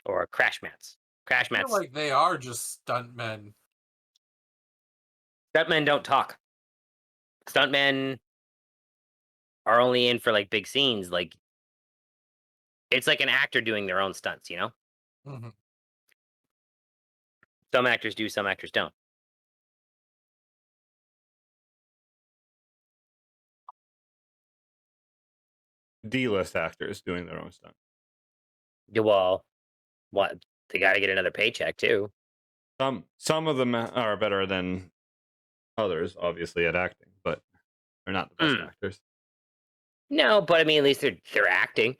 or crash mats. Crash I feel mats. like they are just stuntmen. Stuntmen don't talk. Stuntmen are only in for like big scenes. Like it's like an actor doing their own stunts. Mhm. Some actors do, some actors don't. D-list actors doing their own stuff. Yeah, well, what they got to get another paycheck too. Some of them are better than others, obviously, at acting, but they're not the best Mm. actors. No, but I mean, at least they're acting.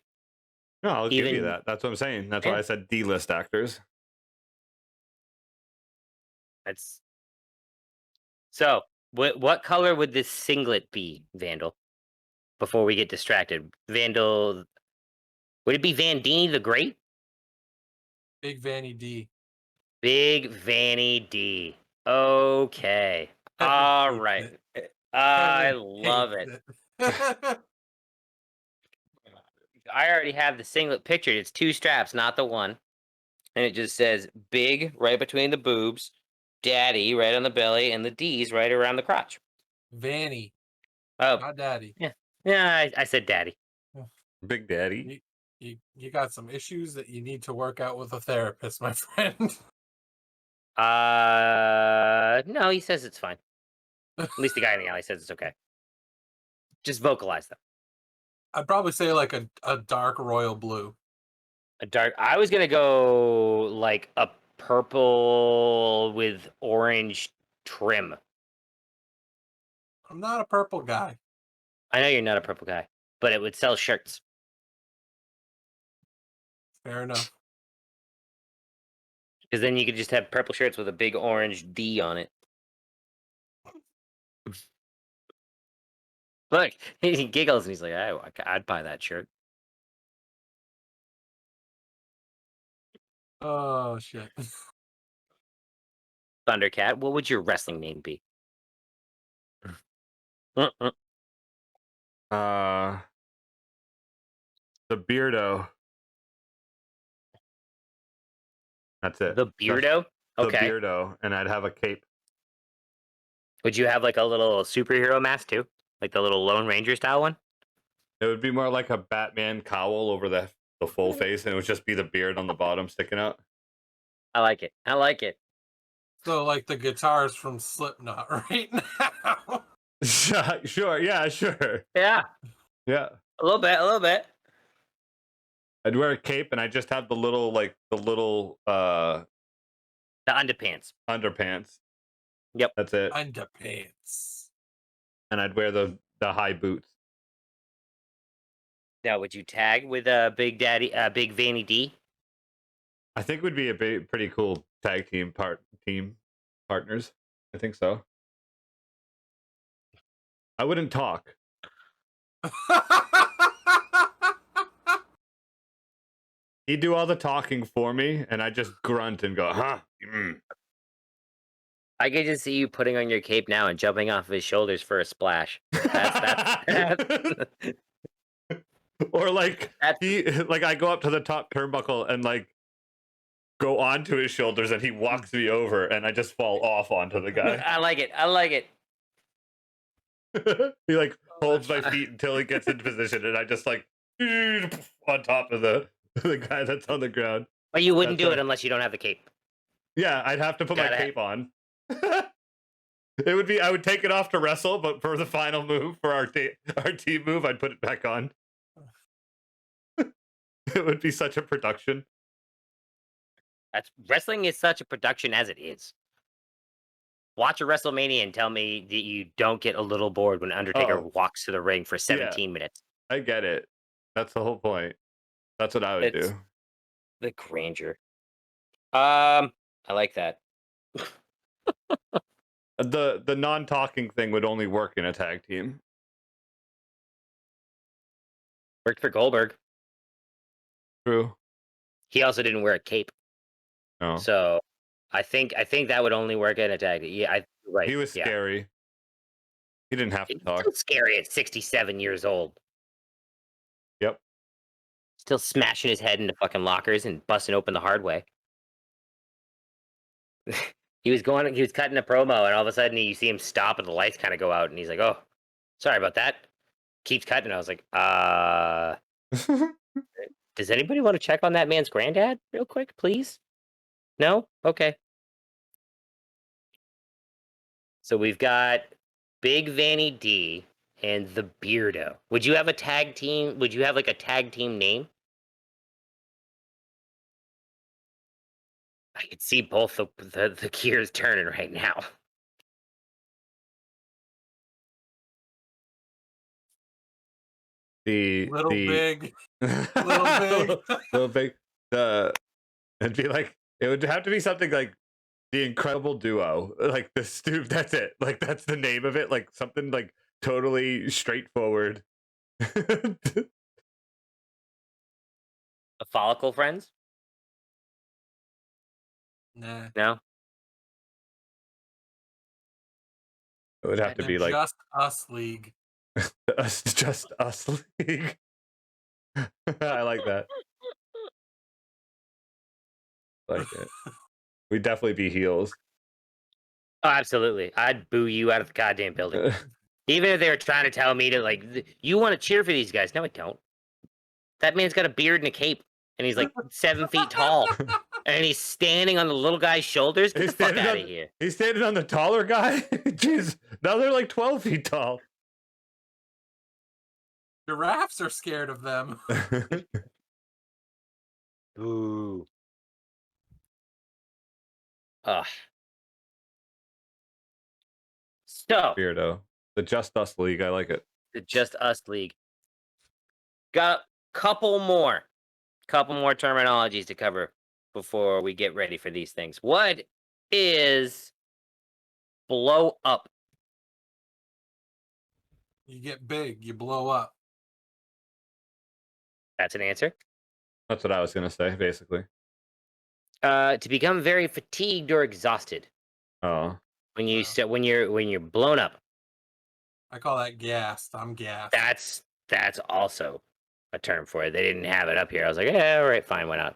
No, I'll give you Even that. That's what I'm saying. That's yeah, why I said D-list actors. that's so. What color would this singlet be, Vandal? Before we get distracted, Vandal, would it be Vandini the Great? Big Vanny D. Big Vanny D. Okay. Kevin All hates right. it. I Kevin love hates it. it. I already have the singlet pictured. It's 2 straps, not the one. And it just says big right between the boobs, daddy right on the belly, and the D's right around the crotch. Vanny, Oh, not daddy. yeah. Yeah, I said daddy. Big Daddy. You got some issues that you need to work out with a therapist, my friend. No, he says it's fine. At least the guy in the alley says it's okay. Just vocalize them. I'd probably say like a dark royal blue. A dark. I was gonna go like a purple with orange trim. I'm not a purple guy. I know you're not a purple guy, but it would sell shirts. Fair enough. Because then you could just have purple shirts with a big orange D on it. Look, he giggles and he's like, "Oh, I'd buy that shirt." Oh shit. Thundercat, what would your wrestling name be? Uh, the Beardo. That's it. The Just Beardo? the Okay. Beardo, and I'd have a cape. Would you have like a little superhero mask too? Like the little Lone Ranger style one? It would be more like a Batman cowl over the full face, and it would just be the beard on the bottom sticking out. I like it. I like it. So like the guitars from Slipknot right now. Sure, yeah, sure. Yeah. Yeah. A little bit, a little bit. I'd wear a cape and I just have the little The underpants. underpants. Yep. That's it. Underpants. And I'd wear the high boots. Now, would you tag with Big Daddy, Big Vanny D? I think would be a pretty cool tag team partners. I think so. I wouldn't talk. He'd do all the talking for me, and I just grunt and go, huh? Mm. I could just see you putting on your cape now and jumping off of his shoulders for a splash. That's Or like That's- I go up to the top turnbuckle and like go onto his shoulders, and he walks me over, and I just fall off onto the guy. I like it. I like it. He like holds my feet until he gets in position, and I just like on top of the guy that's on the ground. But you wouldn't That's do right. it unless you don't have the cape. Yeah, I'd have to put my Gotta- cape on. It would be I would take it off to wrestle, but for the final move for our team move, I'd put it back on. It would be such a production. Wrestling is such a production as it is. Watch a WrestleMania and tell me that you don't get a little bored when Undertaker walks to the ring for 17 minutes. I get it. That's the whole point. That's what I would It's- do. The grandeur. I like that. The non-talking thing would only work in a tag team. Worked for Goldberg. True. He also didn't wear a cape. No. So I think that would only work in a tag. Yeah, right. He was yeah. scary. He didn't have to It's talk. still scary at 67 years old. Yep. Still smashing his head into fucking lockers and busting open the hard way. He was cutting a promo, and all of a sudden you see him stop and the lights kind of go out, and he's like, "Oh, sorry about that." Keeps cutting. I was like, does anybody want to check on that man's granddad real quick, please? No? Okay. So we've got Big Vanny D and the Beardo. Would you have a tag team? Would you have like a tag team name? I could see both the gears turning right now. Little the big, little big. little big. It'd be like it would have to be something like the Incredible Duo, like the Stoop. That's it. Like that's the name of it. Like something like totally straightforward. The Follicle Friends? Nah. No. It would have to be like Just Us League. just us league. I like that. Like it. We'd definitely be heels. Oh, absolutely. I'd boo you out of the goddamn building. Even if they were trying to tell me to like, you want to cheer for these guys? No, I don't. That man's got a beard and a cape, and he's like 7 feet tall, and he's standing on the little guy's shoulders. Get the fuck out of here! He's standing on the taller guy. Jeez, now they're like 12 feet tall. Giraffes are scared of them. Ooh. Ugh. So Beardo, the Just Us League. I like it. the Just Us League. Got a couple more terminologies to cover before we get ready for these things. What is blow up? You get big, you blow up. That's an answer. That's what I was gonna say, basically. To become very fatigued or exhausted. Oh, When you when you're blown up. I call that gassed. I'm gassed. That's also a term for it. They didn't have it up here. I was like, yeah, all right, fine, why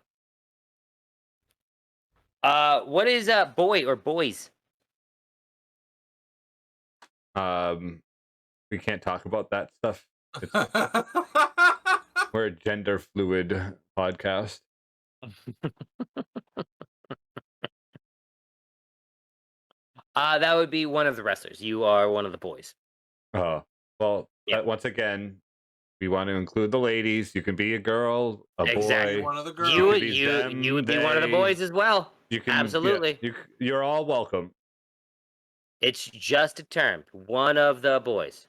not? What is boy or boys? we can't talk about that stuff. We're a gender fluid podcast. That would be one of the wrestlers. You are one of the boys. Oh, well, Yeah. once again, we want to include the ladies. You can be a girl, a Exactly. boy. One of the girls. You could be them, would be one of the they. boys as well. You can Absolutely. Yeah, you're all welcome. It's just a term. One of the boys.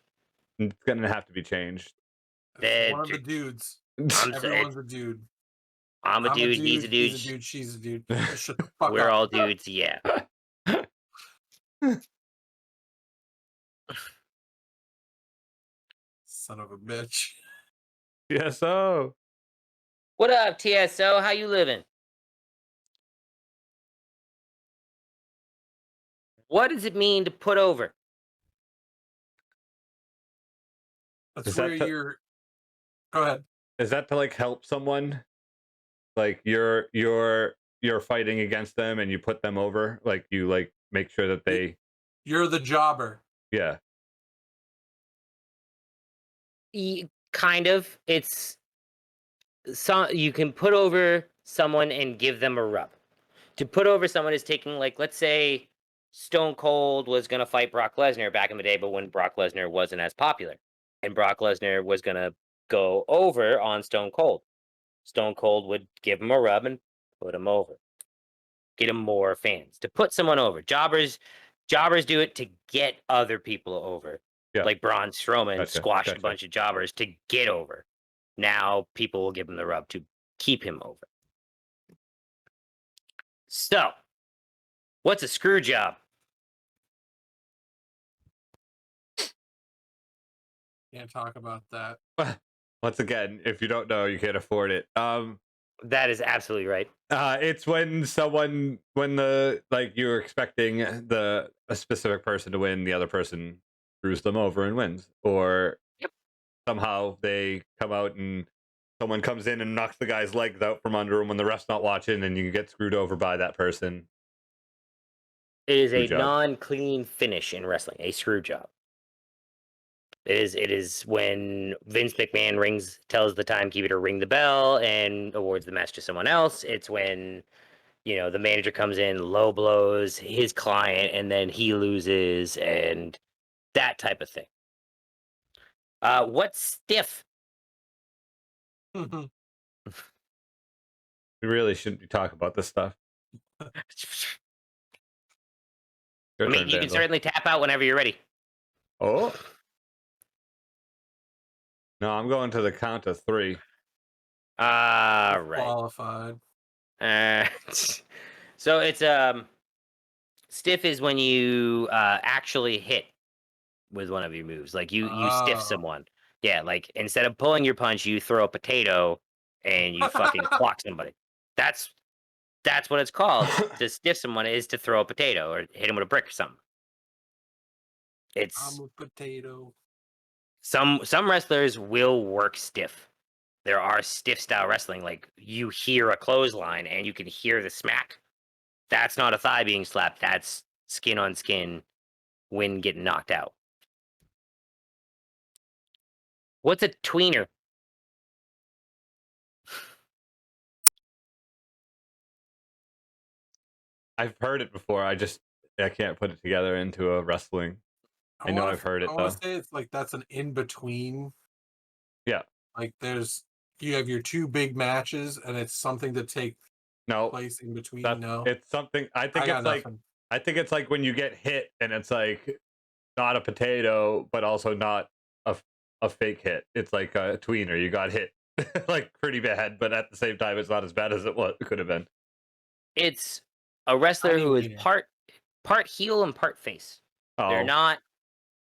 It's gonna have to be changed. One of the dudes. Everyone's a dude. I'm a dude. He's a dude. He's a dude. She's a dude. Just shut the fuck We're up. all dudes. Yeah. Son of a bitch. TSO. What up, TSO? How you living? What does it mean to put over? That's Is where that you're. Go ahead. Is that to like help someone? Like you're fighting against them and you put them over? Like you like make sure that they. You're the jobber. Yeah. Kind of. It's you can put over someone and give them a rub. To put over someone is taking, like, let's say Stone Cold was going to fight Brock Lesnar back in the day, but when Brock Lesnar wasn't as popular, and Brock Lesnar was going to go over on Stone Cold. Stone Cold would give him a rub and put him over, get him more fans. To put someone over, jobbers do it to get other people over. Yeah. Like Braun Strowman squashed gotcha. a bunch of jobbers to get over. Now people will give him the rub to keep him over. So, what's a screw job? Can't talk about that. Once again, if you don't know, you can't afford it. That is absolutely right. It's when you're expecting a specific person to win, the other person screws them over and wins, or somehow they come out and someone comes in and knocks the guy's legs out from under him when the ref's not watching, and you get screwed over by that person. It is a non-clean finish in wrestling, a screw job. It is when Vince McMahon tells the timekeeper to ring the bell and awards the match to someone else. It's when the manager comes in, low blows his client, and then he loses, and that type of thing. What's stiff? We really shouldn't be talking about this stuff. I mean, you can certainly tap out whenever you're ready. Oh. No, I'm going to the count of 3. Right. Qualified. So it's stiff is when you actually hit with one of your moves. Like you stiff someone. Yeah, like instead of pulling your punch, you throw a potato and you fucking clock somebody. That's what it's called. To stiff someone is to throw a potato or hit him with a brick or something. It's I'm a potato. some wrestlers will work stiff. There are stiff style wrestling, like you hear a clothesline and you can hear the smack. That's not a thigh being slapped. That's skin on skin, wind getting knocked out. What's a tweener? I've heard it before. I can't put it together into a wrestling. I know I've heard it I though. want to say it's like that's an in between. Yeah. Like you have your 2 big matches, and it's something to take No. place in between. No. It's something. I think it's like when you get hit, and it's like not a potato, but also not a fake hit. It's like a tweener. You got hit like pretty bad, but at the same time, it's not as bad as it could have been. It's a wrestler who is part heel and part face. Oh. They're not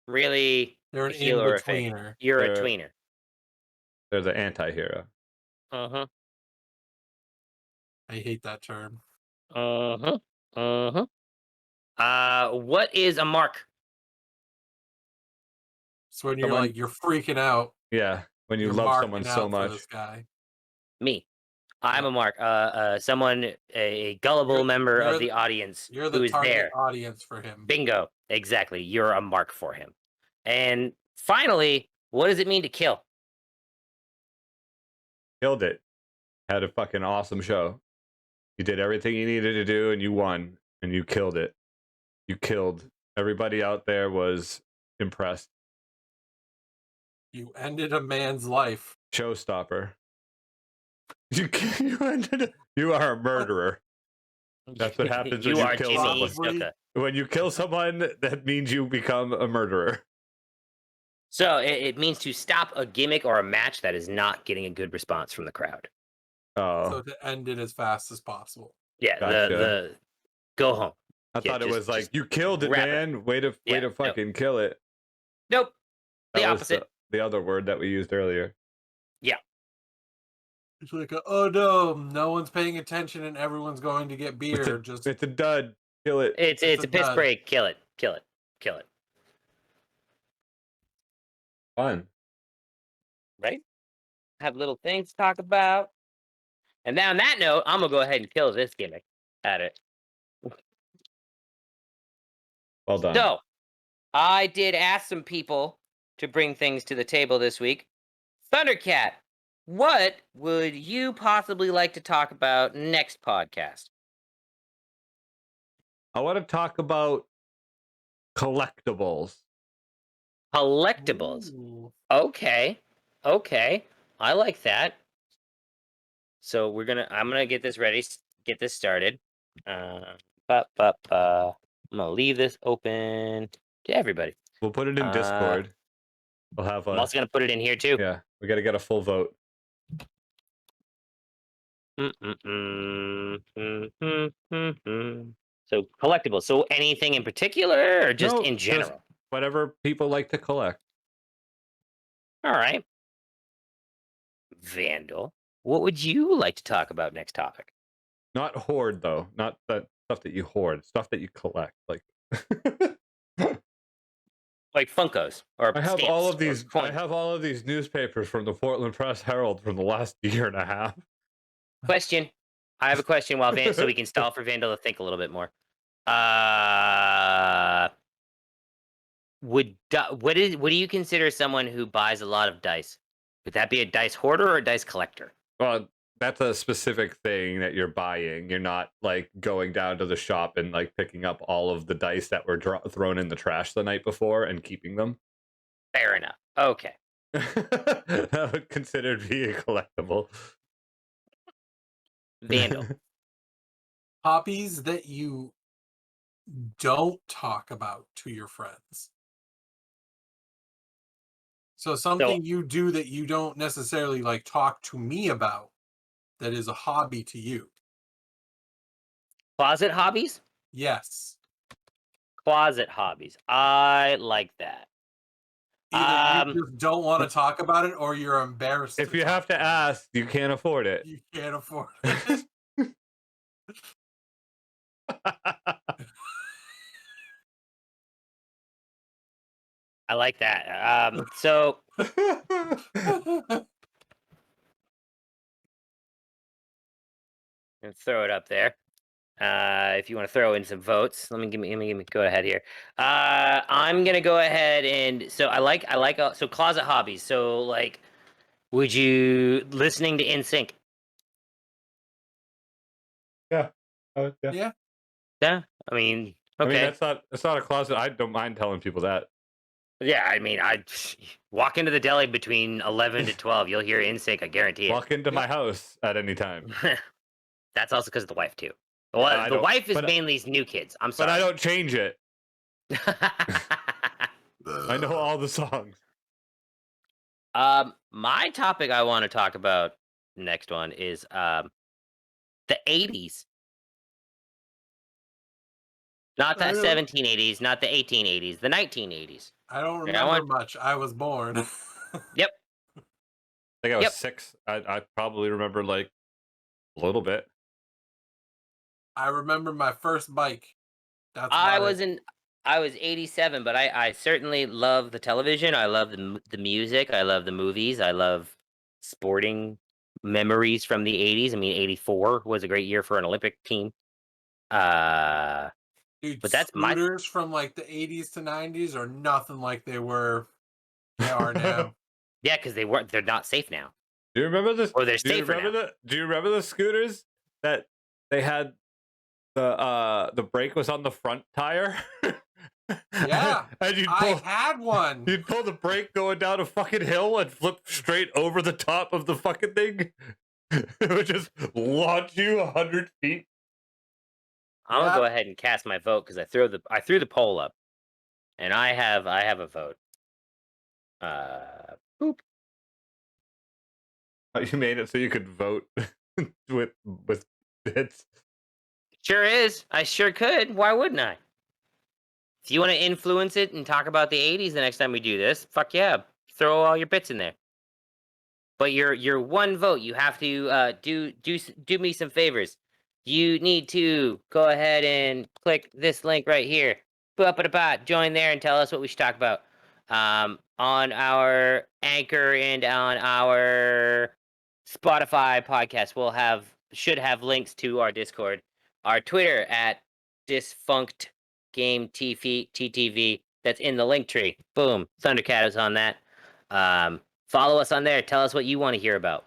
really They're an a heel or a face. in-betweener. You're a tweener. They're the anti-hero. Uh-huh. I hate that term. Uh-huh. Uh-huh. What is a mark? So when you're freaking out. Yeah, when you love someone so much. This guy. Me. I'm a mark. Someone, a gullible member of the audience You're the who is target there. audience for him. Bingo. Exactly. You're a mark for him. And finally, what does it mean to kill? Killed it. Had a fucking awesome show. You did everything you needed to do, and you won, and you killed it. You killed. Everybody out there was impressed. You ended a man's life. Showstopper. You ended it. You are a murderer. That's what happens when you kill someone. When you kill someone, that means you become a murderer. So it means to stop a gimmick or a match that is not getting a good response from the crowd. Oh. So to end it as fast as possible. Yeah, gotcha. the go home. I thought it was like, you killed it, man. Way to fucking kill it. Nope. The opposite. The other word that we used earlier. Yeah. It's like, oh no, no one's paying attention and everyone's going to get beer. It's a dud. Kill it. It's a piss break. Kill it. Kill it. Kill it. Fun. Right? Have little things to talk about. And now on that note, I'm going to go ahead and kill this gimmick at it. Well done. So, I did ask some people to bring things to the table this week. Thundercat, what would you possibly like to talk about next podcast? I want to talk about collectibles. Collectibles. Ooh. Okay. I like that. So I'm gonna get this ready, get this started. I'm gonna leave this open to everybody. We'll put it in Discord. We'll have I'm also gonna put it in here too. Yeah, we gotta get a full vote. So collectibles. So anything in particular, or just in general? Just whatever people like to collect. All right. Vandal, what would you like to talk about next topic? Not hoard though. Not that stuff that you hoard. Stuff that you collect. Like like Funkos or I have stamps all of these. coins. I have all of these newspapers from the Portland Press Herald from the last year and a half. Question. I have a question while so we can stall for Vandal to think a little bit more. What do you consider someone who buys a lot of dice? Would that be a dice hoarder or a dice collector? Well, that's a specific thing that you're buying. You're not like going down to the shop and like picking up all of the dice that were thrown in the trash the night before and keeping them. Fair enough. Okay. That would considered be a collectible. Vandal. Hobbies that you don't talk about to your friends. So something you do that you don't necessarily like talk to me about that is a hobby to you. Closet hobbies? Yes. Closet hobbies. I like that. Either you just don't want to talk about it or you're embarrassed. If you have to ask, you can't afford it. You can't afford it. I like that. So let's throw it up there. If you want to throw in some votes, let me go ahead here. I'm gonna go ahead and so I like so closet hobbies. So like, would you listening to NSYNC? Yeah. Yeah. Yeah. I mean, okay. I mean, that's not a closet. I don't mind telling people that. Yeah, I mean, I walk into the deli between 11 to 12. You'll hear NSYNC. I guarantee it. Walk into my house at any time. That's also because of the wife too. Well, the wife is mainly new kids. I'm sorry, but I don't change it. I know all the songs. My topic I want to talk about next one is the 80s. Not the 1780s, not the 1880s, the 1980s. I don't remember much. I was born. Yep. I think I was 6. I probably remember like a little bit. I remember my first bike. I was 87, but I certainly love the television. I love the music. I love the movies. I love sporting memories from the 80s. I mean, 84 was a great year for an Olympic team. Dude, but that's scooters from like the 80s to 90s are nothing like they are now. Yeah, because they're not safe now. Do you remember this? Or they're safer now. Do you remember the scooters that they had the brake was on the front tire? Yeah. And I had one. You'd pull the brake going down a fucking hill and flip straight over the top of the fucking thing. It would just launch you 100 feet. I'm gonna go ahead and cast my vote because I threw the poll up, and I have a vote. Boop. You made it so you could vote with bits. Sure is. I sure could. Why wouldn't I? If you want to influence it and talk about the 80s the next time we do this, fuck yeah, throw all your bits in there. But your one vote, you have to do me some favors. You need to go ahead and click this link right here. Join there and tell us what we should talk about. On our Anchor and on our Spotify podcast, should have links to our Discord, our Twitter at Defunct Game TTV. That's in the link tree. Boom, Thundercat is on that. Follow us on there. Tell us what you want to hear about.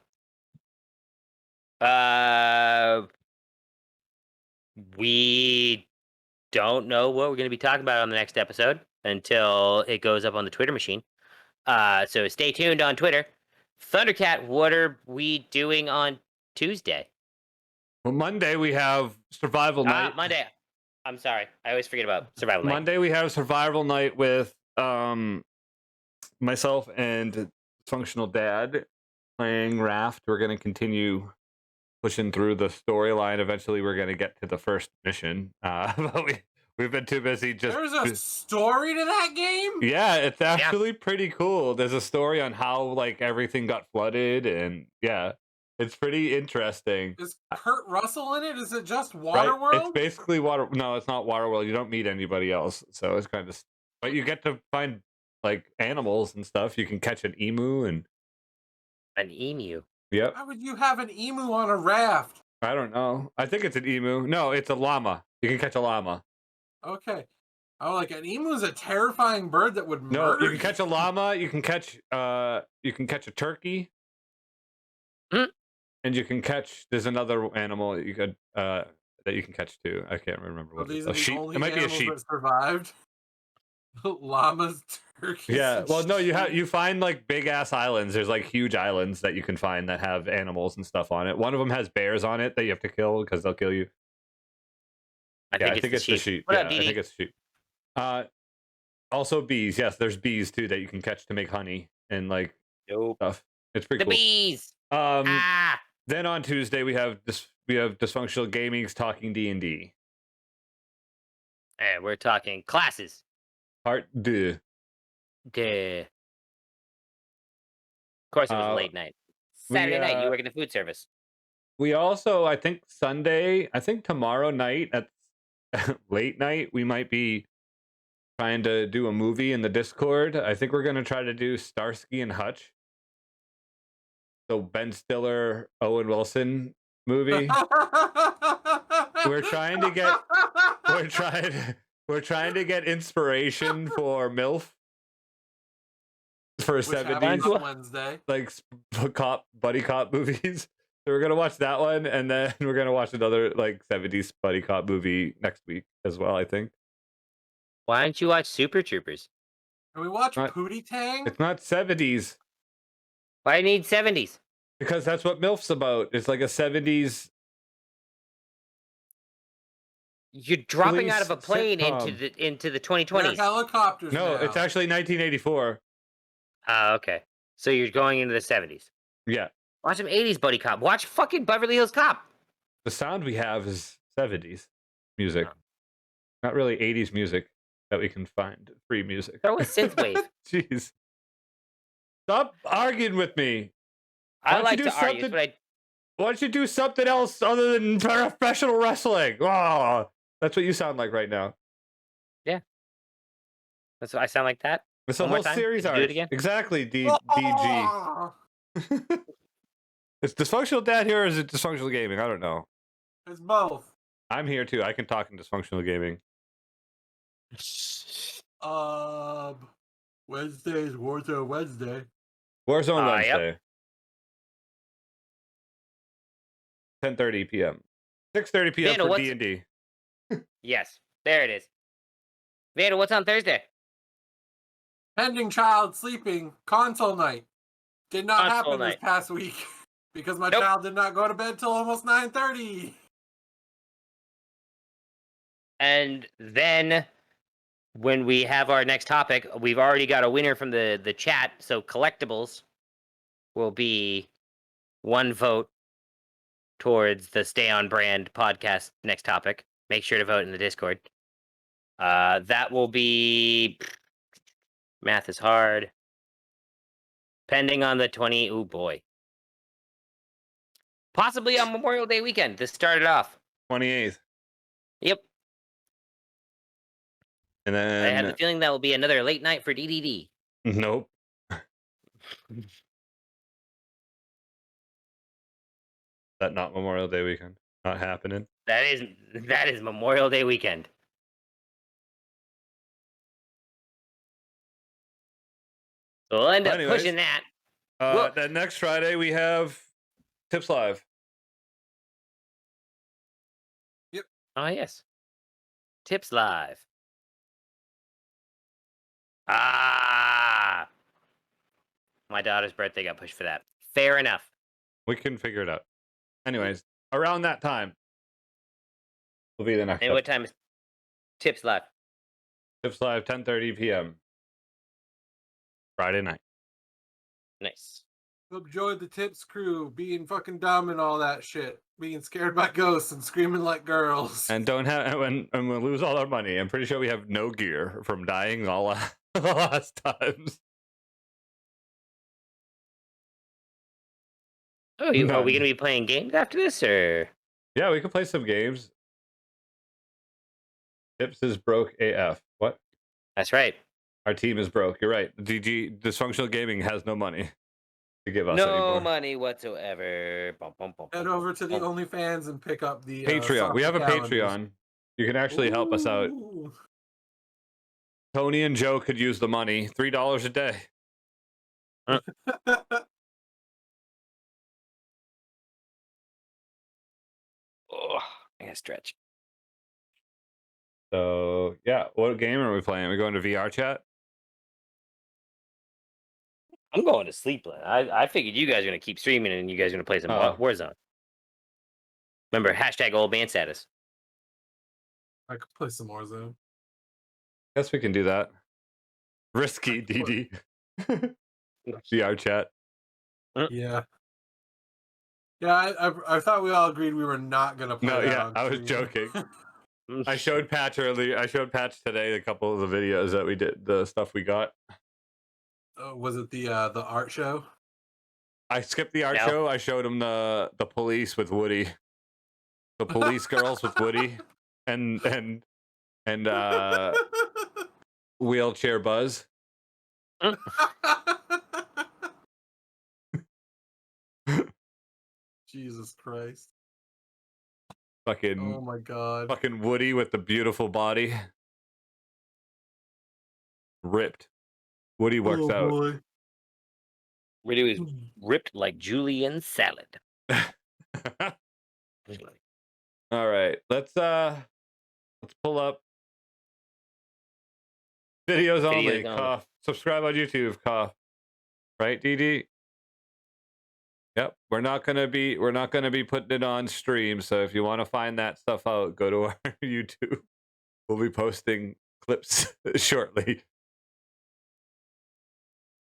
We don't know what we're going to be talking about on the next episode until it goes up on the Twitter machine. So stay tuned on Twitter. Thundercat, what are we doing on Tuesday? Well, Monday we have Survival Night. Monday. I'm sorry. I always forget about Survival Night. Monday we have Survival Night with myself and Functional Dad playing Raft. We're going to continue pushing through the storyline. Eventually we're going to get to the first mission. But we've been too busy There's a story to that game? Yeah, it's actually pretty cool. There's a story on how like everything got flooded, and yeah, it's pretty interesting. Is Kurt Russell in it? Is it just Waterworld? Right? It's basically Water. No, it's not Waterworld. You don't meet anybody else, so it's kind of. But you get to find like animals and stuff. You can catch an emu and an emu. Yep. Why would you have an emu on a raft? I don't know. I think it's an emu. No, it's a llama. You can catch a llama. Okay. Oh, like an emu is a terrifying bird that would murder. No, you can catch a llama. You can catch a turkey. Hmm? And you can catch. There's another animal that you could that you can catch too. I can't remember So what it is. these A are the sheep. only It might be a animals sheep. that survived. Llamas, turkeys. Yeah. and Well, no, sheep. you find like big ass islands. There's like huge islands that you can find that have animals and stuff on it. One of them has bears on it that you have to kill because they'll kill you. I Yeah, think I think it's the the sheep. sheep. What Yeah, up, I think Dee? it's sheep. Also bees. Yes, there's bees too that you can catch to make honey and like Nope. stuff. It's pretty The cool. bees. Um, Ah. then on Tuesday we have Dysfunctional Gaming's Talking D&D And we're talking classes. Part 2. Duh. Of course, it was Uh, late night. Saturday night, you work in the food service. We also, I think Sunday, I think tomorrow night at late night, we might be trying to do a movie in the Discord. I think we're going to try to do Starsky and Hutch. So Ben Stiller, Owen Wilson movie. We're trying to get we're trying to get inspiration for MILF for Which 70s happens on Wednesday. like buddy cop movies. So we're gonna watch that one, and then we're gonna watch another like 70s buddy cop movie next week as well. I think. Why don't you watch Super Troopers? Can we watch Not- Pootie Tang? It's not 70s Why do you need 70s? because that's what MILF's about. It's like a 70s. You're dropping out of a Police plane sitcom. into the They're 2020s. helicopters No, now. it's actually 1984. Oh, okay. So you're going into the 70s. Yeah, Watch some 80s buddy cop. Watch fucking Beverly Hills Cop. the sound we have is 70s music, Oh. not really 80s music that we can find. Free music. Throw a synthwave. Jeez. Stop arguing with me. I don't you like do to argue, something- but I Why don't you do something else other than professional wrestling? Oh, that's what you sound like right now. that's what I sound like that. It's a One more whole time? series Can you do arc. it again? Exactly, DG. Oh, Is dysfunctional dad here or is it dysfunctional gaming? I don't know. it's both. I'm here too. I can talk in dysfunctional gaming. Wednesday's Warzone Wednesday. Warzone Yep. Wednesday. 10:30 p.m. 6:30 p.m. Vandal, for what's- D&D. Yes, there it is. Vandal, what's on Thursday? Pending child sleeping console night. Did not Console happen this night. past week because my Nope. child did not go to bed till almost 9:30. And then when we have our next topic, we've already got a winner from the chat. So collectibles will be one vote towards the Stay on Brand podcast next topic. Make sure to vote in the Discord. That will be math is hard. Pending on the 20. Oh boy. Possibly on Memorial Day weekend. This started off. 28th. Yep. And I have then the feeling that will be another late night for DDD. nope. That not Memorial Day weekend. Not happening. That is Memorial Day weekend. So we'll end up Anyways. pushing that. Then next Friday we have Tips Live. Oh yes. Tips live. Ah. My daughter's birthday got pushed for that. Fair enough. We can figure it out. Anyways, around that time will be the next And what time is Tips live? Tips Live, 10:30 p.m. Friday night. Nice. Hope joined the Tips crew, being fucking dumb and all that shit, being scared by ghosts and screaming like girls. And don't have and we'll lose all our money. I'm pretty sure we have no gear from dying all the last times. Oh, are we None. going to be playing games after this, or? Yeah, we can play some games. Tips is broke AF. What? That's right. Our team is broke. You're right. DG Dysfunctional Gaming has no money to give us No anymore. money whatsoever. Bum, bum, bum, Head bum, over to the bum. OnlyFans and pick up the Patreon. We have a calendars. Patreon. You can actually help us out. Ooh. Tony and Joe could use the money. $3 a day. Oh, I gotta stretch. So yeah, what game are we playing? Are we going to VR chat? I'm going to sleep. I figured you guys are gonna keep streaming and you guys are gonna play some Oh. Warzone. Remember hashtag old man status. I could play some more Zoom. Guess we can do that. Risky DD. VR chat. Yeah. Yeah, I thought we all agreed we were not gonna play No, that yeah, on I was stream. joking. I showed Patch earlier. I showed Patch today a couple of the videos that we did, the stuff we got. Was it the art show? I skipped the art No. show. I showed him the police with Woody, the police girls with Woody, and wheelchair Buzz. Jesus Christ. Fucking Oh my god. fucking Woody with the beautiful body. Ripped. Woody works out. Boy. Really was ripped like julienne salad. All right, let's pull up videos only. Cough. Subscribe on YouTube. Cough. Right, DD? Yep. We're not gonna be putting it on stream. So if you want to find that stuff out, go to our YouTube. We'll be posting clips shortly.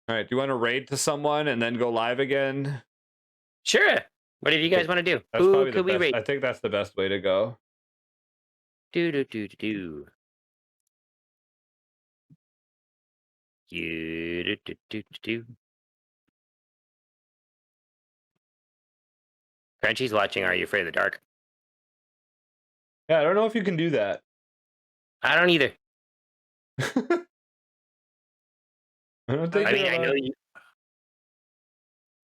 All right. Do you want to raid to someone and then go live again? Sure. What do you guys want to do? That's Who probably could we best. rate? I think that's the best way to go. Do. Do. Crunchy's watching Are You Afraid of the Dark? Yeah, I don't know if you can do that. I don't either. I don't think. I mean, I know you.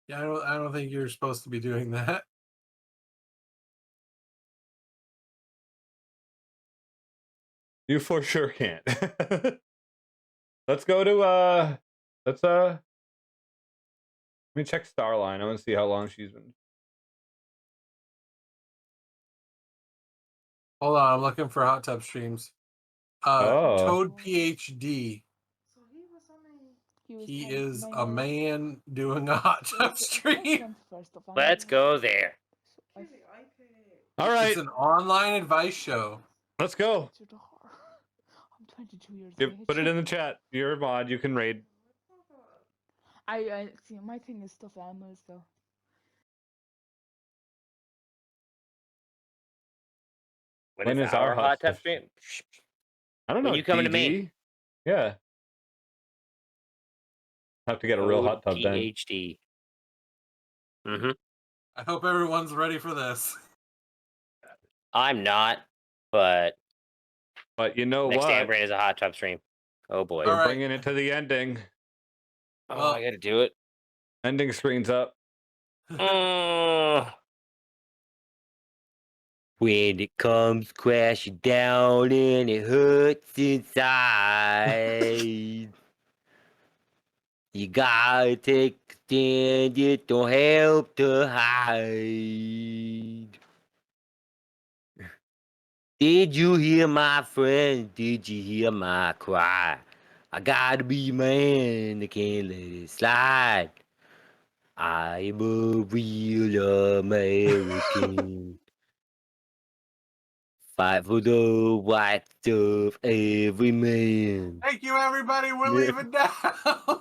Yeah, I don't think you're supposed to be doing that. You for sure can't. Let's go to let me check Starline. I want to see how long she's been. Hold on, I'm looking for hot tub streams. Toad PhD. He is a man doing a hot tub stream. Let's go there. All right, It's an online advice show. let's go. I'm 22 years old. Put it in the chat. You're a mod. You can raid. I see. My thing is stuffed animals, though. When is our hot tub stream? I don't know. When you coming to DD? Maine? Yeah. Have to get a real hot tub then. PhD. Mm-hmm. I hope everyone's ready for this. I'm not, but But you know next what? Amber is a hot tub stream. Oh boy. All We're right. bringing it to the ending. Oh, Well- I gotta do it. Ending screen's up. When it comes crashing down and it hurts inside, you gotta take a stand, it don't help to hide. Did you hear my friend? Did you hear my cry? I gotta be a man, I can't let it slide. I'm a real American. Fight for the white of every man. Thank you, everybody. We're leaving now.